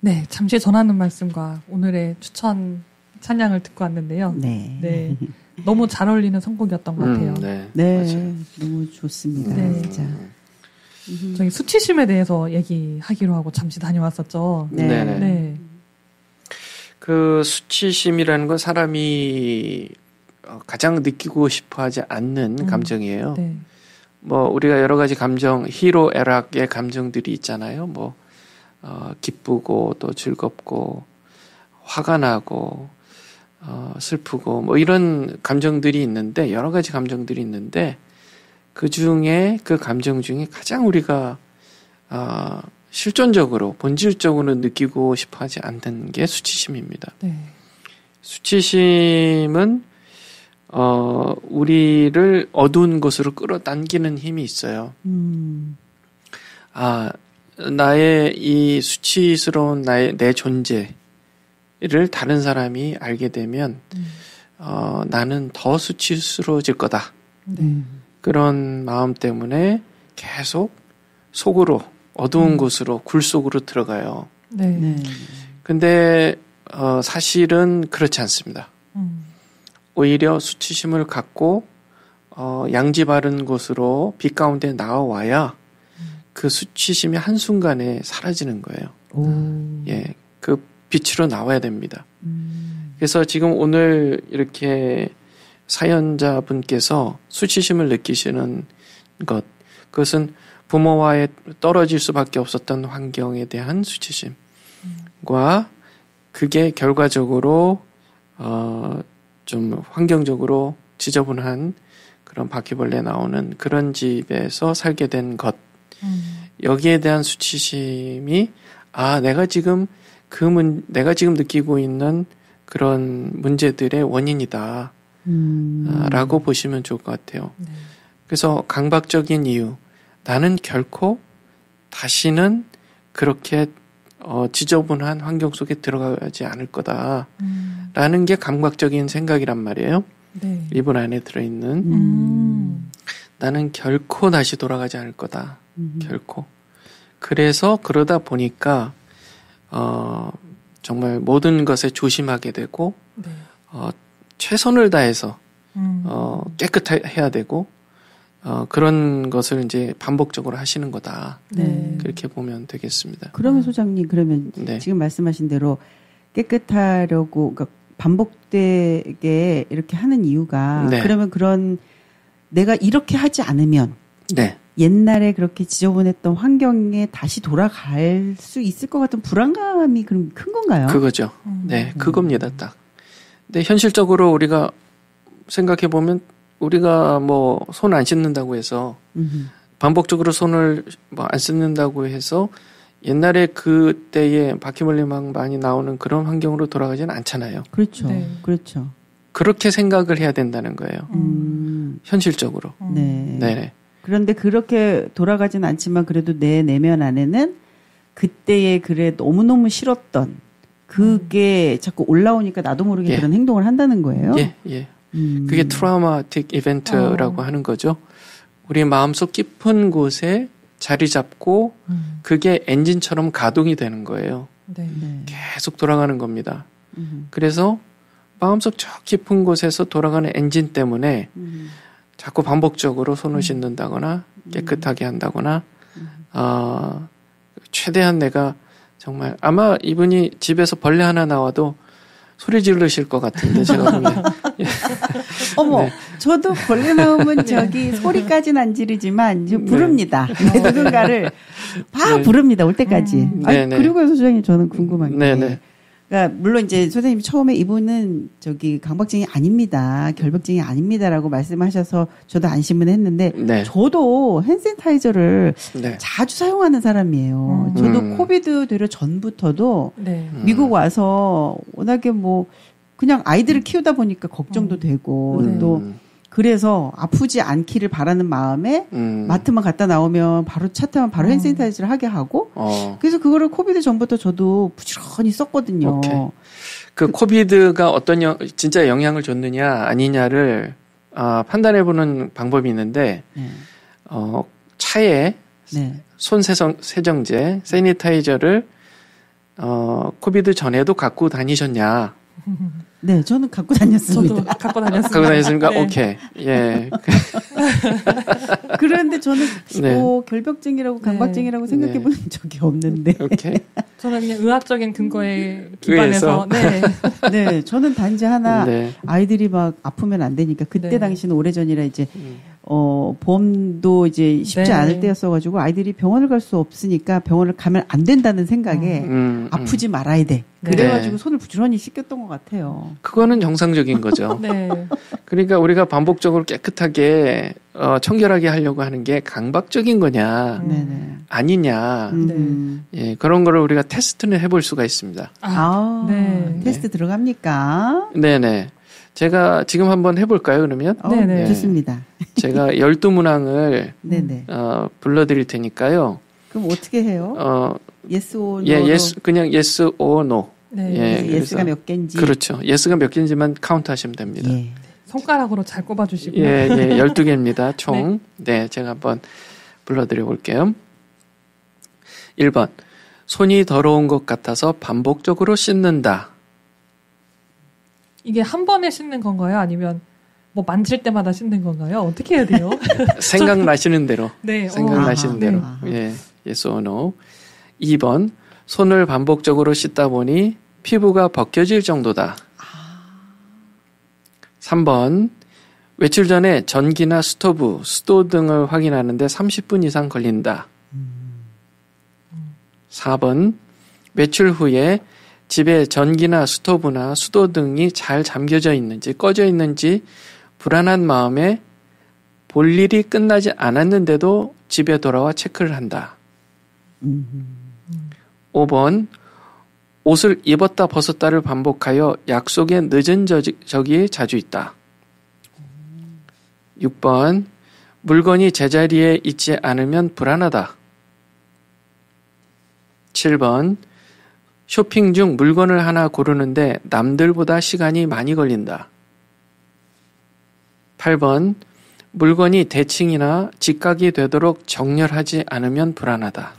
네, 잠시 전하는 말씀과 오늘의 추천 찬양을 듣고 왔는데요. 네. 너무 잘 어울리는 선곡이었던 것 같아요. 네, 너무 좋습니다. 네. 진짜. 저희 수치심에 대해서 얘기하기로 하고 잠시 다녀왔었죠. 네. 그 수치심이라는 건 사람이 가장 느끼고 싶어하지 않는 감정이에요. 네. 뭐 우리가 여러 가지 감정, 희로애락의 감정들이 있잖아요. 뭐 기쁘고 또 즐겁고 화가 나고 슬프고 뭐 이런 감정들이 있는데 여러 가지 감정들이 있는데 그 중에 그 감정 중에 가장 우리가 실존적으로 본질적으로 느끼고 싶어하지 않는 게 수치심입니다. 네. 수치심은 우리를 어두운 곳으로 끌어당기는 힘이 있어요. 나의 이 수치스러운 내 존재를 다른 사람이 알게 되면 나는 더 수치스러워질 거다. 그런 마음 때문에 계속 속으로 어두운 곳으로 굴 속으로 들어가요. 근데 사실은 그렇지 않습니다. 오히려 수치심을 갖고 양지 바른 곳으로 빛 가운데 나와야 그 수치심이 한순간에 사라지는 거예요. 예, 그 빛으로 나와야 됩니다. 그래서 지금 오늘 이렇게 사연자분께서 수치심을 느끼시는 것, 그것은 부모와의 떨어질 수밖에 없었던 환경에 대한 수치심과 그게 결과적으로 좀 환경적으로 지저분한 그런 바퀴벌레 나오는 그런 집에서 살게 된 것, 여기에 대한 수치심이 내가 지금 내가 지금 느끼고 있는 그런 문제들의 원인이다 라고 보시면 좋을 것 같아요. 그래서 강박적인 이유, 나는 결코 다시는 그렇게 지저분한 환경 속에 들어가지 않을 거다라는 게 강박적인 생각이란 말이에요. 이분 안에 들어있는 나는 결코 다시 돌아가지 않을 거다. 결코. 그래서 그러다 보니까 정말 모든 것에 조심하게 되고 최선을 다해서 깨끗해야 되고 그런 것을 이제 반복적으로 하시는 거다. 그렇게 보면 되겠습니다. 그러면 소장님, 그러면 지금 말씀하신 대로 깨끗하려고, 그러니까 반복되게 이렇게 하는 이유가 그러면 그런 내가 이렇게 하지 않으면 옛날에 그렇게 지저분했던 환경에 다시 돌아갈 수 있을 것 같은 불안감이 그럼 큰 건가요? 그거죠. 네, 그겁니다. 딱. 근데 현실적으로 우리가 생각해 보면 우리가 뭐 손 안 씻는다고 해서 반복적으로 손을 뭐 안 씻는다고 해서 옛날에 그때에 바퀴벌레 막 많이 나오는 그런 환경으로 돌아가지는 않잖아요. 그렇죠. 그렇죠. 그렇게 생각을 해야 된다는 거예요. 현실적으로. 네. 그런데 그렇게 돌아가진 않지만 그래도 내 내면 안에는 그때의 그래 너무너무 싫었던 그게 자꾸 올라오니까 나도 모르게 그런 행동을 한다는 거예요. 예. 그게 트라우마틱 이벤트라고 하는 거죠. 우리 마음속 깊은 곳에 자리 잡고 그게 엔진처럼 가동이 되는 거예요. 네. 계속 돌아가는 겁니다. 그래서 마음속 저 깊은 곳에서 돌아가는 엔진 때문에 자꾸 반복적으로 손을 씻는다거나 깨끗하게 한다거나 최대한 내가 정말 아마 이분이 집에서 벌레 하나 나와도 소리 지르실 것 같은데 제가 보면 어머, 네. 저도 벌레 나오면 저기 소리까지는 안 지르지만 이제 부릅니다. 누군가를 막 부릅니다. 올 때까지. 그리고 소장님 저는 궁금한 게, 그러니까 물론 이제 소장님이 처음에 이분은 저기 강박증이 아닙니다, 결벽증이 아닙니다라고 말씀하셔서 저도 안심은 했는데 저도 핸드산타이저를 자주 사용하는 사람이에요. 저도 코비드 되려 전부터도 미국 와서 워낙에 뭐 그냥 아이들을 키우다 보니까 걱정도 되고 또 그래서 아프지 않기를 바라는 마음에 마트만 갔다 나오면 바로 차 타면 바로 핸드산타이저를 하게 하고 그래서 그거를 코비드 전부터 저도 부지런히 썼거든요. 그 코비드가 어떤 진짜 영향을 줬느냐 아니냐를 판단해보는 방법이 있는데 차에 손 세정제, 세니타이저를 코비드 전에도 갖고 다니셨냐? 네, 저는 갖고 다녔습니다. 저도 갖고 다녔습니다. 갖고 다녔습니까? 오케이. 예. 그런데 저는 결벽증이라고 강박증이라고 생각해 본 적이 없는데. 오케이. 저는 그냥 의학적인 근거에 기반해서. 네, 저는 단지 하나 아이들이 막 아프면 안 되니까 그때 당시는 오래전이라 이제 보험도 이제 쉽지 않을 때였어가지고 아이들이 병원을 갈 수 없으니까 병원을 가면 안 된다는 생각에 아프지 말아야 돼. 그래가지고 손을 부지런히 씻겼던 것 같아요. 그거는 정상적인 거죠. 그러니까 우리가 반복적으로 깨끗하게 청결하게 하려고 하는 게 강박적인 거냐 아니냐 예, 그런 거를 우리가 테스트는 해볼 수가 있습니다. 테스트 들어갑니까? 네네. 제가 지금 한번 해볼까요, 그러면? 네. 좋습니다. 제가 12문항을 불러드릴 테니까요. 그럼 어떻게 해요? yes or no? 예, 그냥 yes or no. yes가 몇 개인지. 그렇죠. yes가 몇 개인지만 카운트 하시면 됩니다. 손가락으로 잘 꼽아주시고요. 12개입니다, 총. 네, 제가 한번 불러드려 볼게요. 1번. 손이 더러운 것 같아서 반복적으로 씻는다. 이게 한 번에 씻는 건가요? 아니면 뭐 만질 때마다 씻는 건가요? 어떻게 해야 돼요? 생각나시는 대로. 생각나시는 대로. 예, yes or no. 2번. 손을 반복적으로 씻다 보니 피부가 벗겨질 정도다. 3번. 외출 전에 전기나 스토브, 수도 등을 확인하는데 30분 이상 걸린다. 4번. 외출 후에 집에 전기나 스토브나 수도 등이 잘 잠겨져 있는지 꺼져 있는지 불안한 마음에 볼 일이 끝나지 않았는데도 집에 돌아와 체크를 한다. 5번. 옷을 입었다 벗었다를 반복하여 약속에 늦은 적이 자주 있다. 6번. 물건이 제자리에 있지 않으면 불안하다. 7번. 쇼핑 중 물건을 하나 고르는데 남들보다 시간이 많이 걸린다. 8번. 물건이 대칭이나 직각이 되도록 정렬하지 않으면 불안하다.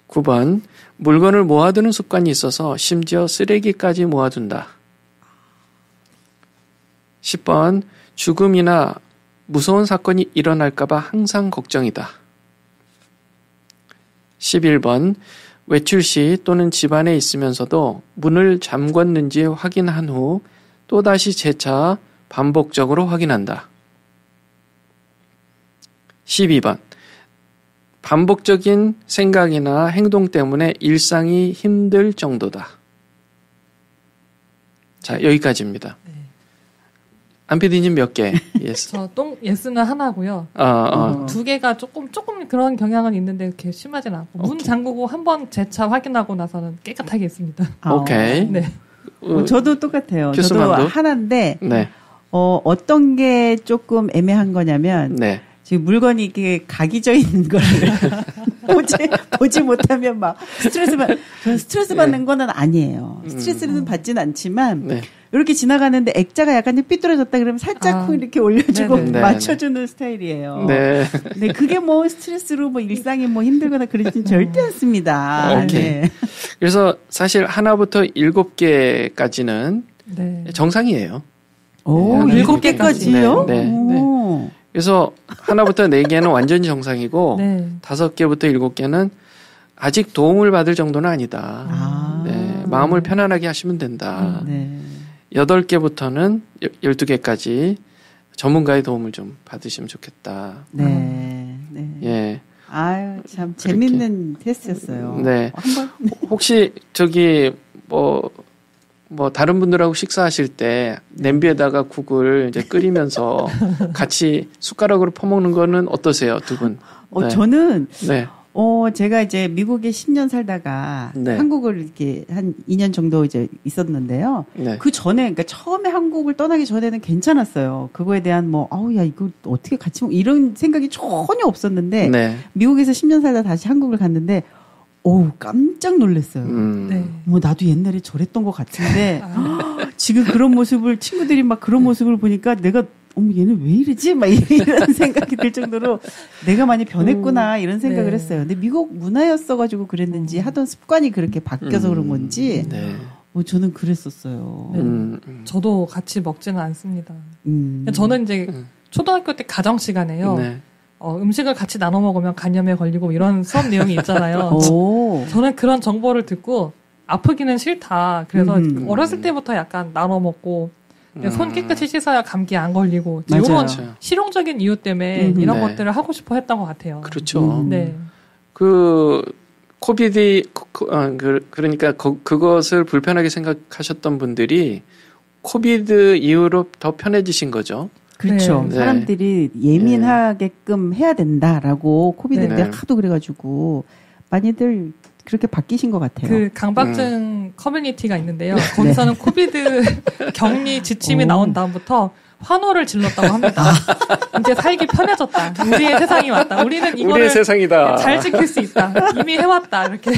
9번. 물건을 모아두는 습관이 있어서 심지어 쓰레기까지 모아둔다. 10번. 죽음이나 무서운 사건이 일어날까봐 항상 걱정이다. 11번. 외출 시 또는 집안에 있으면서도 문을 잠궜는지 확인한 후 또다시 재차 반복적으로 확인한다. 12번. 반복적인 생각이나 행동 때문에 일상이 힘들 정도다. 자, 여기까지입니다. 안 PD님 몇 개? 예스. 예스는 하나고요. 두 개가 조금 그런 경향은 있는데 그렇게 심하진 않고 문 잠그고 한번 재차 확인하고 나서는 깨끗하게 있습니다. 오케이. 네. 저도 똑같아요. 저도 하나인데 어떤 게 조금 애매한 거냐면 지금 물건이 이렇게 각이 져 있는 걸 보지 못하면 막 스트레스 받는 거는 아니에요. 스트레스는 받진 않지만 이렇게 지나가는데 액자가 약간 좀 삐뚤어졌다 그러면 살짝 이렇게 올려주고 네네. 맞춰주는 스타일이에요. 네. 네, 그게 뭐 스트레스로 뭐 일상이 뭐 힘들거나 그러진 절대 않습니다. 오케이. 네. 그래서 사실 하나부터 7개까지는 네. 정상이에요. 오, 네, 7개까지요? 네, 네. 그래서 하나부터 4개는 완전히 정상이고 네. 5개부터 7개는 아직 도움을 받을 정도는 아니다. 네, 마음을 편안하게 하시면 된다. 네. 8개부터는 12개까지 전문가의 도움을 좀 받으시면 좋겠다. 네. 네. 예. 아유, 참 재밌는 테스트였어요. 네. 한번 혹시 저기 뭐 다른 분들하고 식사하실 때 냄비에다가 국을 이제 끓이면서 같이 숟가락으로 퍼먹는 거는 어떠세요, 두 분? 네. 저는 네. 제가 이제 미국에 10년 살다가 네. 한국을 이렇게 한 2년 정도 이제 있었는데요. 네. 그 전에, 그러니까 처음에 한국을 떠나기 전에는 괜찮았어요. 그거에 대한 야, 이거 어떻게 같이, 이런 생각이 전혀 없었는데, 네. 미국에서 10년 살다 다시 한국을 갔는데, 깜짝 놀랐어요. 네. 나도 옛날에 저랬던 것 같은데, 지금 그런 모습을, 친구들이 막 그런 모습을 보니까 내가, 얘는 왜 이러지? 막 이런 생각이 들 정도로 내가 많이 변했구나, 이런 생각을 네. 했어요. 근데 미국 문화였어가지고 그랬는지 하던 습관이 그렇게 바뀌어서 그런 건지, 네. 저는 그랬었어요. 네. 저도 같이 먹지는 않습니다. 저는 이제 초등학교 때 가정 시간에요. 네. 음식을 같이 나눠 먹으면 간염에 걸리고 이런 수업 내용이 있잖아요. 저는 그런 정보를 듣고 아프기는 싫다. 그래서 어렸을 때부터 약간 나눠 먹고 손 깨끗이 씻어야 감기 안 걸리고 이런 실용적인 이유 때문에 이런 네. 것들을 하고 싶어 했던 것 같아요. 그렇죠. 네. 코비드 그러니까 그것을 불편하게 생각하셨던 분들이 코비드 이후로 더 편해지신 거죠. 그렇죠. 네. 사람들이 예민하게끔 해야 된다라고 코비드 때 네. 하도 그래가지고 많이들 그렇게 바뀌신 것 같아요. 그 강박증 커뮤니티가 있는데요. 거기서는 코비드 격리 지침이 나온 다음부터 환호를 질렀다고 합니다. 이제 살기 편해졌다. 우리의 세상이 왔다. 우리는 이거를 우리의 세상이다. 잘 지킬 수 있다. 이미 해왔다. 이렇게.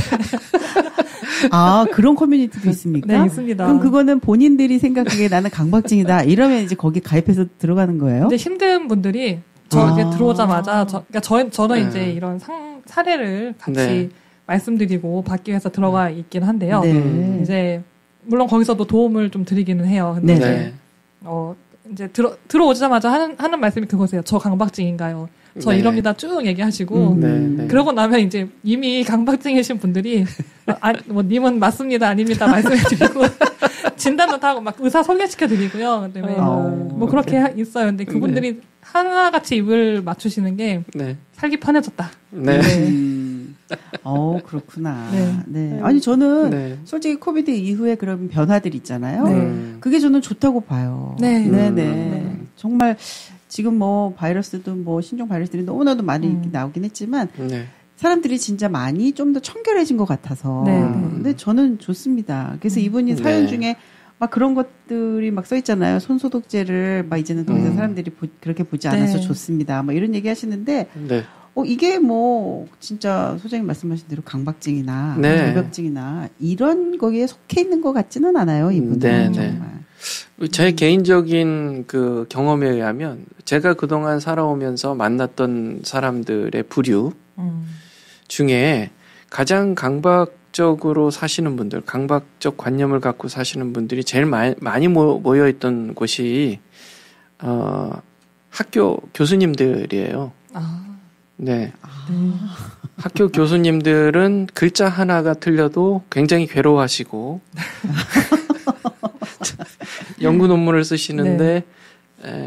그런 커뮤니티도 있습니까? 네, 있습니다. 그럼 그거는 본인들이 생각하기에 나는 강박증이다. 이러면 이제 거기 가입해서 들어가는 거예요? 근데 힘든 분들이 저에게 들어오자마자 저는 이제 이런 사례를 같이 네. 말씀드리고 받기 위해서 들어가 있긴 한데요. 네. 이제 물론 거기서도 도움을 좀 드리기는 해요. 근데 네. 이제 들어오자마자 하는 말씀이 그거세요. 저 강박증인가요? 저 네. 이럽니다. 쭉 얘기하시고 네. 그러고 나면 이제 이미 강박증이신 분들이 님은 맞습니다, 아닙니다 말씀해드리고 진단도 하고 막 의사 소개시켜드리고요. 그다음에 뭐 그렇게 있어요. 근데 그분들이 하나같이 입을 맞추시는 게 살기 편해졌다. 네. 그렇구나. 네. 네. 아니, 저는 솔직히 코비드 이후에 그런 변화들 있잖아요. 그게 저는 좋다고 봐요. 네. 정말 지금 뭐 바이러스도 뭐 신종 바이러스들이 너무나도 많이 나오긴 했지만 사람들이 진짜 많이 좀 더 청결해진 것 같아서. 근데 저는 좋습니다. 그래서 이분이 사연 중에 막 그런 것들이 막 써 있잖아요. 손소독제를 막 이제는 더 이상 사람들이 그렇게 보지 않아서 좋습니다. 막 이런 얘기 하시는데 이게 뭐 진짜 소장님 말씀하신 대로 강박증이나 결벽증이나 이런 거기에 속해 있는 것 같지는 않아요. 이분은 정말. 제 개인적인 그 경험에 의하면 제가 그동안 살아오면서 만났던 사람들의 부류 중에 가장 강박적으로 사시는 분들, 강박적 관념을 갖고 사시는 분들이 제일 많이 모여있던 곳이 학교 교수님들이에요. 네. 학교 교수님들은 글자 하나가 틀려도 굉장히 괴로워하시고 연구 논문을 쓰시는데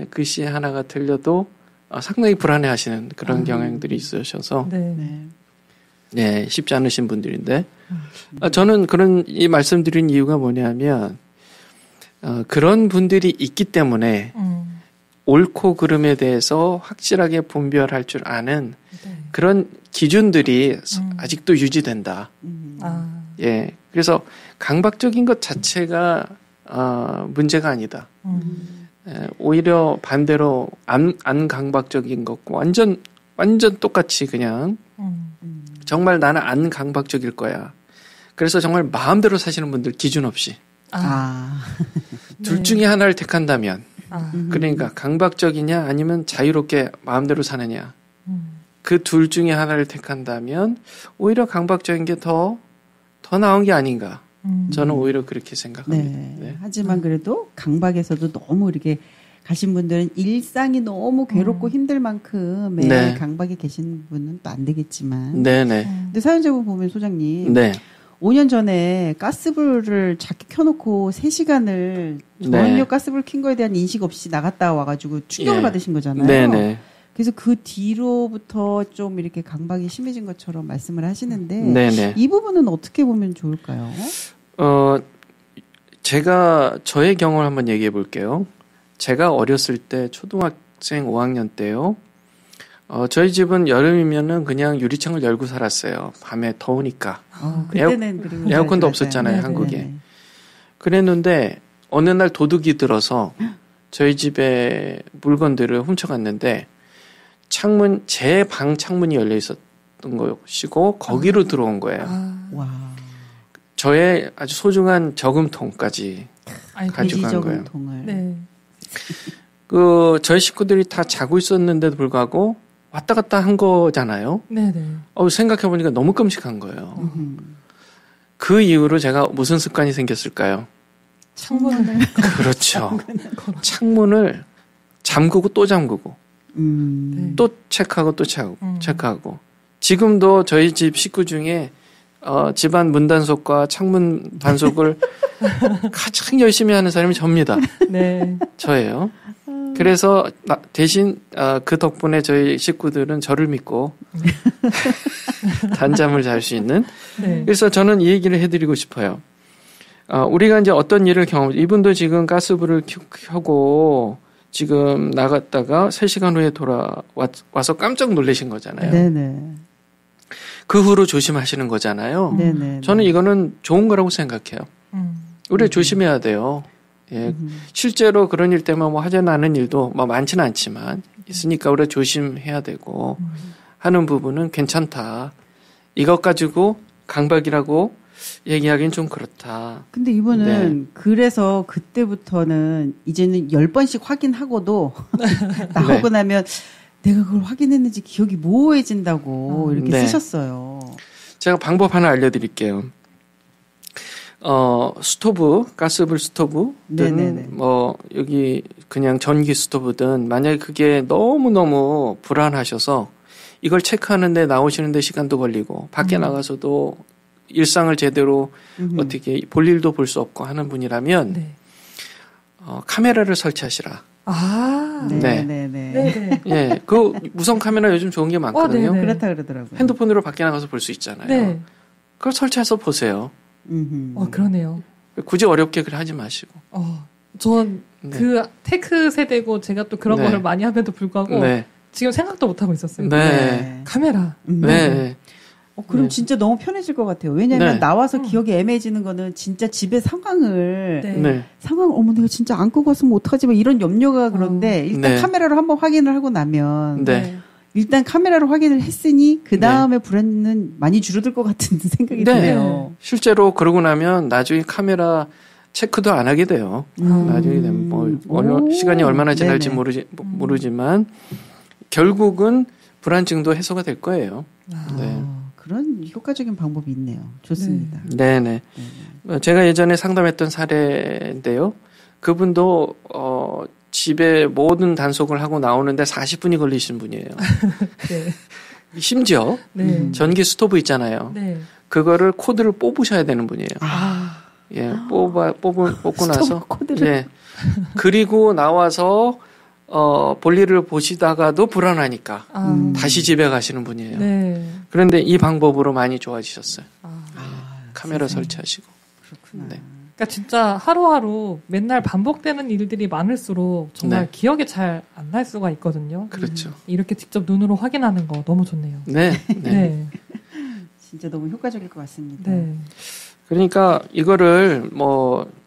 글씨 하나가 틀려도 상당히 불안해하시는 그런 경향들이 있으셔서 쉽지 않으신 분들인데 저는 이 말씀드린 이유가 뭐냐면 그런 분들이 있기 때문에 옳고 그름에 대해서 확실하게 분별할 줄 아는 그런 기준들이 아직도 유지된다. 예, 그래서 강박적인 것 자체가 문제가 아니다. 오히려 반대로 안 강박적인 것과 완전 똑같이 그냥 정말 나는 안 강박적일 거야. 그래서 정말 마음대로 사시는 분들 기준 없이 둘 중에 하나를 택한다면, 그러니까 강박적이냐 아니면 자유롭게 마음대로 사느냐. 그 둘 중에 하나를 택한다면 오히려 강박적인 게 더 나은 게 아닌가. 저는 오히려 그렇게 생각합니다. 네. 하지만 그래도 강박에서도 너무 이렇게 가신 분들은 일상이 너무 괴롭고 힘들 만큼의 강박에 계신 분은 또 안 되겠지만. 네네. 근데 사연자분 보면 소장님. 네. 5년 전에 가스불을 작게 켜놓고 3시간을 저녁 가스불 킨 거에 대한 인식 없이 나갔다 와가지고 충격을 받으신 거잖아요. 네네. 그래서 그 뒤로부터 좀 이렇게 강박이 심해진 것처럼 말씀을 하시는데 네네. 이 부분은 어떻게 보면 좋을까요? 제가 저의 경험을 한번 얘기해 볼게요. 제가 어렸을 때 초등학생 5학년 때요. 저희 집은 여름이면은 그냥 유리창을 열고 살았어요. 밤에 더우니까. 그때는 에어컨도 없었잖아요, 한국에. 그랬는데 어느 날 도둑이 들어서 저희 집에 물건들을 훔쳐갔는데 제 방 창문이 열려 있었던 것이고 거기로 들어온 거예요. 와. 저의 아주 소중한 저금통까지 가져간 거예요. 네. 저희 식구들이 다 자고 있었는데도 불구하고 왔다 갔다 한 거잖아요. 네네. 생각해보니까 너무 끔찍한 거예요. 그 이후로 제가 무슨 습관이 생겼을까요? 창문을. 그렇죠. 창문을 잠그고 또 잠그고 또 체크하고 또 체크하고 지금도 저희 집 식구 중에 집안 문단속과 창문 단속을 가장 열심히 하는 사람이 접니다. 네. 저예요. 그래서 대신 그 덕분에 저희 식구들은 저를 믿고 단잠을 잘 수 있는. 네. 그래서 저는 이 얘기를 해드리고 싶어요. 우리가 이제 어떤 일을 이분도 지금 가스불을 켜고 지금 나갔다가 3시간 후에 돌아와서 깜짝 놀라신 거잖아요. 네네. 그 후로 조심하시는 거잖아요. 네네. 저는 이거는 좋은 거라고 생각해요. 우리가 조심해야 돼요. 예. 실제로 그런 일 때문에 화재 나는 일도 많지는 않지만 있으니까 우리가 조심해야 되고 하는 부분은 괜찮다. 이것 가지고 강박이라고 얘기하기는 좀 그렇다. 근데 이분은 그래서 그때부터는 이제는 10번씩 확인하고도 나오고 나면 내가 그걸 확인했는지 기억이 모호해진다고 이렇게 쓰셨어요. 제가 방법 하나 알려드릴게요. 가스불 스토브든 여기 그냥 전기 스토브든 만약에 그게 너무너무 불안하셔서 이걸 체크하는데 나오시는데 시간도 걸리고 밖에 나가서도 일상을 제대로 어떻게 볼 일도 볼 수 없고 하는 분이라면 카메라를 설치하시라. 네네네. 예, 그 무선 카메라 요즘 좋은 게 많거든요. 그렇다 그러더라고요. 핸드폰으로 밖에 나가서 볼 수 있잖아요. 네. 그걸 설치해서 보세요. 그러네요. 굳이 어렵게 그래 하지 마시고. 전 그 테크 세대고 제가 또 그런 거를 많이 함에도 불구하고 지금 생각도 못 하고 있었어요. 네. 카메라. 네. 그럼 진짜 너무 편해질 것 같아요. 왜냐하면 나와서 기억이 애매해지는 거는 진짜 집의 상황을 어머 내가 진짜 안 끄고 왔으면 어떡하지? 이런 염려가 그런데 일단 카메라로 한번 확인을 하고 나면 일단 카메라로 확인을 했으니 그 다음에 불안은 많이 줄어들 것 같은 생각이 드네요. 실제로 그러고 나면 나중에 카메라 체크도 안 하게 돼요. 나중에 되면 시간이 얼마나 지날지 모르지만 결국은 불안증도 해소가 될 거예요. 그런 효과적인 방법이 있네요. 좋습니다. 네네. 제가 예전에 상담했던 사례인데요. 그분도 집에 모든 단속을 하고 나오는데 40분이 걸리신 분이에요. 심지어 전기 스토브 있잖아요. 그거를 코드를 뽑으셔야 되는 분이에요. 예, 뽑고 나서 코드를. 그리고 나와서 볼일을 보시다가도 불안하니까 다시 집에 가시는 분이에요. 그런데 이 방법으로 많이 좋아지셨어요. 카메라 설치하시고. 그렇구나. 그러니까 진짜 하루하루 맨날 반복되는 일들이 많을수록 정말 기억에 잘 안 날 수가 있거든요. 그렇죠. 이렇게 직접 눈으로 확인하는 거 너무 좋네요. 네. 진짜 너무 효과적일 것 같습니다. 그러니까 이거를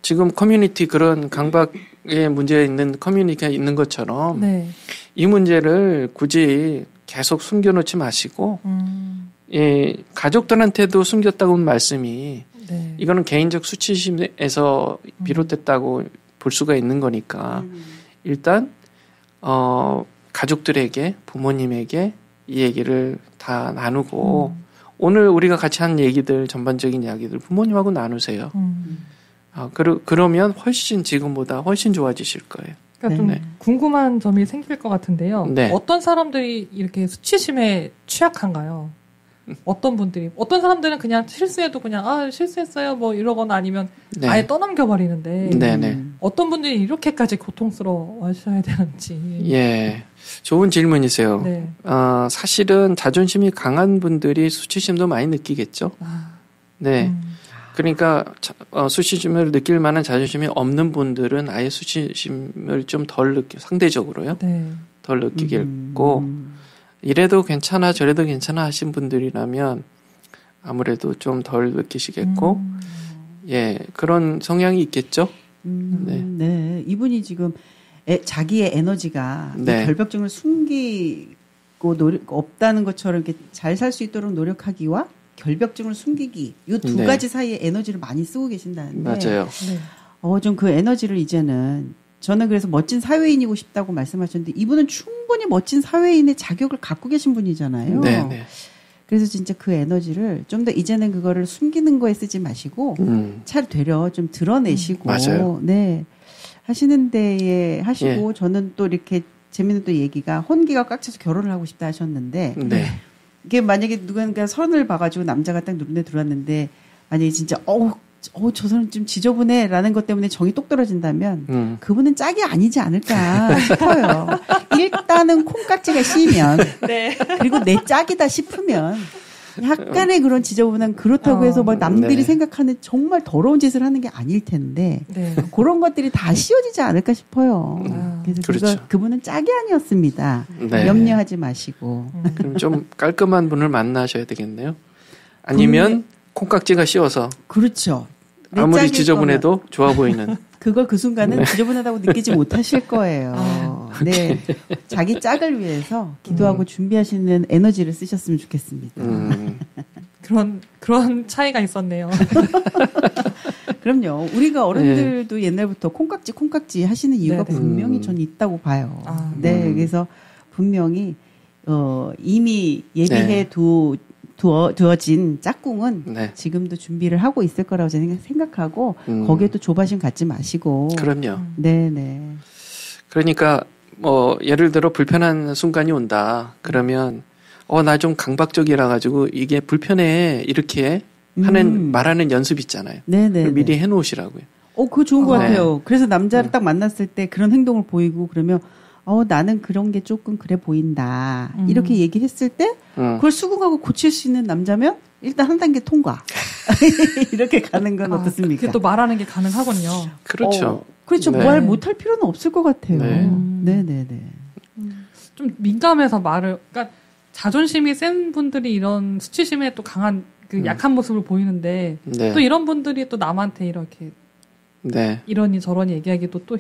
지금 커뮤니티 그런 강박의 문제에 있는 커뮤니티가 있는 것처럼 이 문제를 굳이 계속 숨겨놓지 마시고 가족들한테도 숨겼다고는 말씀이 네. 이거는 개인적 수치심에서 비롯됐다고 볼 수가 있는 거니까 일단 가족들에게 부모님에게 이 얘기를 다 나누고 오늘 우리가 같이 한 얘기들 전반적인 이야기들 부모님하고 나누세요. 그러면 훨씬 지금보다 훨씬 좋아지실 거예요. 그러니까 좀 궁금한 점이 생길 것 같은데요. 네. 어떤 사람들이 이렇게 수치심에 취약한가요? 어떤 분들이 어떤 사람들은 그냥 실수해도 그냥 실수했어요 뭐 이러거나 아니면 네. 아예 떠넘겨버리는데 네네. 어떤 분들이 이렇게까지 고통스러워하셔야 되는지. 예, 좋은 질문이세요. 네. 사실은 자존심이 강한 분들이 수치심도 많이 느끼겠죠. 네. 그러니까 수치심을 느낄 만한 자존심이 없는 분들은 아예 수치심을 좀 덜 상대적으로요. 네. 덜 느끼겠고 이래도 괜찮아 저래도 괜찮아 하신 분들이라면 아무래도 좀 덜 느끼시겠고 예, 그런 성향이 있겠죠. 네. 이분이 지금 자기의 에너지가 네. 결벽증을 숨기고 없다는 것처럼 이렇게 잘 살 수 있도록 노력하기와 결벽증을 숨기기 이 두 네. 가지 사이에 에너지를 많이 쓰고 계신다는데 맞아요. 네. 좀 그 에너지를 이제는 저는 그래서 멋진 사회인이고 싶다고 말씀하셨는데 이분은 충분히 멋진 사회인의 자격을 갖고 계신 분이잖아요. 네, 네. 그래서 진짜 그 에너지를 좀 더 이제는 그거를 숨기는 거에 쓰지 마시고 차라리 되려 좀 드러내시고 맞아요. 네. 하시는 데에 하시고 예. 저는 또 이렇게 재밌는 또 얘기가 혼기가 꽉 차서 결혼을 하고 싶다 하셨는데 네. 이게 만약에 누군가 선을 봐가지고 남자가 딱 눈에 들어왔는데 만약에 진짜 저 사람 좀 지저분해라는 것 때문에 정이 똑 떨어진다면 그분은 짝이 아니지 않을까 싶어요. 일단은 콩깍지가 씌면 네. 그리고 내 짝이다 싶으면 약간의 그런 지저분한 그렇다고 해서 막 남들이 네. 생각하는 정말 더러운 짓을 하는 게 아닐 텐데 네. 그런 것들이 다 씌워지지 않을까 싶어요. 그래서 그렇죠. 그분은 짝이 아니었습니다. 네. 염려하지 마시고. 그럼 좀 깔끔한 분을 만나셔야 되겠네요. 아니면 콩깍지가 씌워서 그렇죠. 내 아무리 짝일 지저분해도 좋아 보이는. 그걸 그 순간은 네. 지저분하다고 느끼지 못하실 거예요. 네. 자기 짝을 위해서 기도하고 준비하시는 에너지를 쓰셨으면 좋겠습니다. 그런 차이가 있었네요. 그럼요. 우리가 어른들도 옛날부터 콩깍지 하시는 이유가 네네. 분명히 전 있다고 봐요. 네. 그래서 분명히 이미 예비해 두어진 짝꿍은 네. 지금도 준비를 하고 있을 거라고 저는 생각하고 거기에 또 조바심 갖지 마시고. 그럼요. 네네. 그러니까 뭐 예를 들어 불편한 순간이 온다. 그러면 나 좀 강박적이라 가지고 이게 불편해 이렇게 하는 말하는 연습 있잖아요. 네네. 미리 해놓으시라고요. 그거 좋은 것 네. 같아요. 그래서 남자를 딱 만났을 때 그런 행동을 보이고 그러면 나는 그런 게 조금 그래 보인다. 이렇게 얘기했을 때 그걸 수긍하고 고칠 수 있는 남자면 일단 한 단계 통과. 이렇게 가는 건 어떻습니까? 그게 또 말하는 게 가능하군요. 그렇죠. 그렇죠. 네. 말 못할 필요는 없을 것 같아요. 네. 네네네. 좀 민감해서 그러니까 자존심이 센 분들이 이런 수치심에 또 강한 그 약한 모습을 보이는데 네. 또 이런 분들이 또 남한테 이렇게 네. 이러니 저러니 얘기하기도 또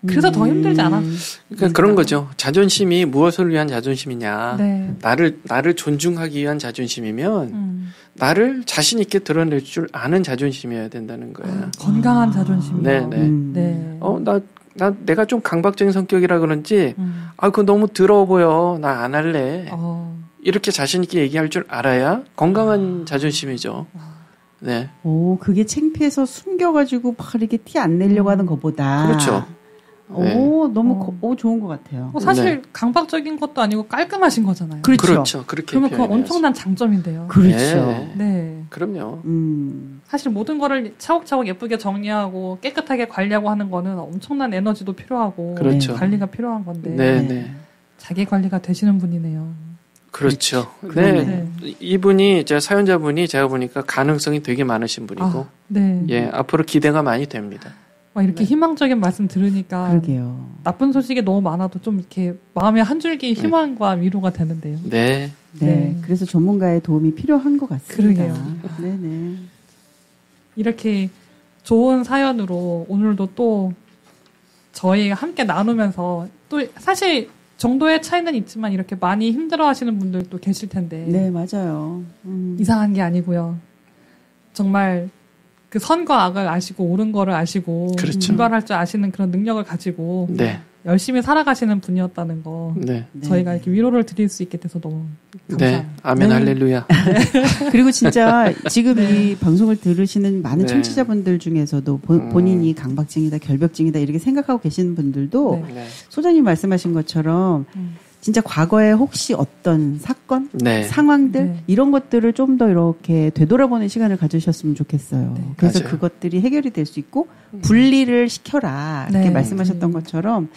그래서 더 힘들지 않아? 그러니까 그런 거죠. 자존심이 무엇을 위한 자존심이냐. 네. 나를 존중하기 위한 자존심이면 나를 자신 있게 드러낼 줄 아는 자존심이어야 된다는 거예요. 건강한 자존심이요. 네네. 네. 내가 좀 강박적인 성격이라 그런지 그거 너무 더러워 보여. 나 안 할래. 이렇게 자신 있게 얘기할 줄 알아야 건강한 자존심이죠. 네. 그게 창피해서 숨겨가지고 막 이렇게 티 안 내려고 하는 것보다. 그렇죠. 네. 너무 좋은 것 같아요. 사실 네. 강박적인 것도 아니고 깔끔하신 거잖아요. 그렇죠. 그렇게 그러면 그건 표현해야지. 엄청난 장점인데요. 그렇죠. 네. 그럼요. 사실 모든 거를 차곡차곡 예쁘게 정리하고 깨끗하게 관리하고 하는 거는 엄청난 에너지도 필요하고 그렇죠. 관리가 필요한 건데 네. 자기 관리가 되시는 분이네요. 그렇죠. 그러네. 네. 이분이 사연자분이 제가 보니까 가능성이 되게 많으신 분이고 네. 예, 앞으로 기대가 많이 됩니다. 이렇게 희망적인 말씀 들으니까 그러게요. 나쁜 소식이 너무 많아도 좀 이렇게 마음에 한 줄기 희망과 위로가 되는데요. 네. 네. 그래서 전문가의 도움이 필요한 것 같습니다. 그러게요. 네네. 이렇게 좋은 사연으로 오늘도 또 저희가 함께 나누면서 또 사실 정도의 차이는 있지만 이렇게 많이 힘들어하시는 분들도 계실 텐데. 네, 맞아요. 이상한 게 아니고요. 정말 그 선과 악을 아시고 옳은 거를 아시고 그렇죠. 분별할 줄 아시는 그런 능력을 가지고 네. 열심히 살아가시는 분이었다는 거 네. 저희가 이렇게 위로를 드릴 수 있게 돼서 너무 감사합니다. 네. 아멘 네. 할렐루야. 그리고 진짜 지금 네. 이 방송을 들으시는 많은 네. 청취자분들 중에서도 본인이 강박증이다, 결벽증이다 이렇게 생각하고 계시는 분들도 네. 네. 소장님 말씀하신 것처럼 진짜 과거에 혹시 어떤 사건, 네. 상황들 네. 이런 것들을 좀 더 이렇게 되돌아보는 시간을 가지셨으면 좋겠어요. 네. 그래서 맞아요. 그것들이 해결이 될 수 있고 분리를 시켜라 이렇게 네. 말씀하셨던 것처럼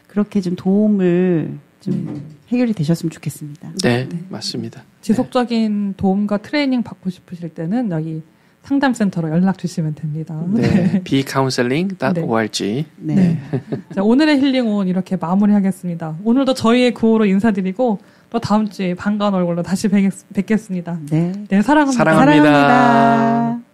그렇게 좀 도움을 좀 해결이 되셨으면 좋겠습니다. 네. 맞습니다. 지속적인 도움과 트레이닝 받고 싶으실 때는 여기 상담센터로 연락 주시면 됩니다. 네. bcounseling.org. 네. 네. 자, 오늘의 힐링온 이렇게 마무리하겠습니다. 오늘도 저희의 구호로 인사드리고 또 다음 주에 반가운 얼굴로 다시 뵙겠습니다. 네. 네, 사랑합니다. 사랑합니다. 사랑합니다.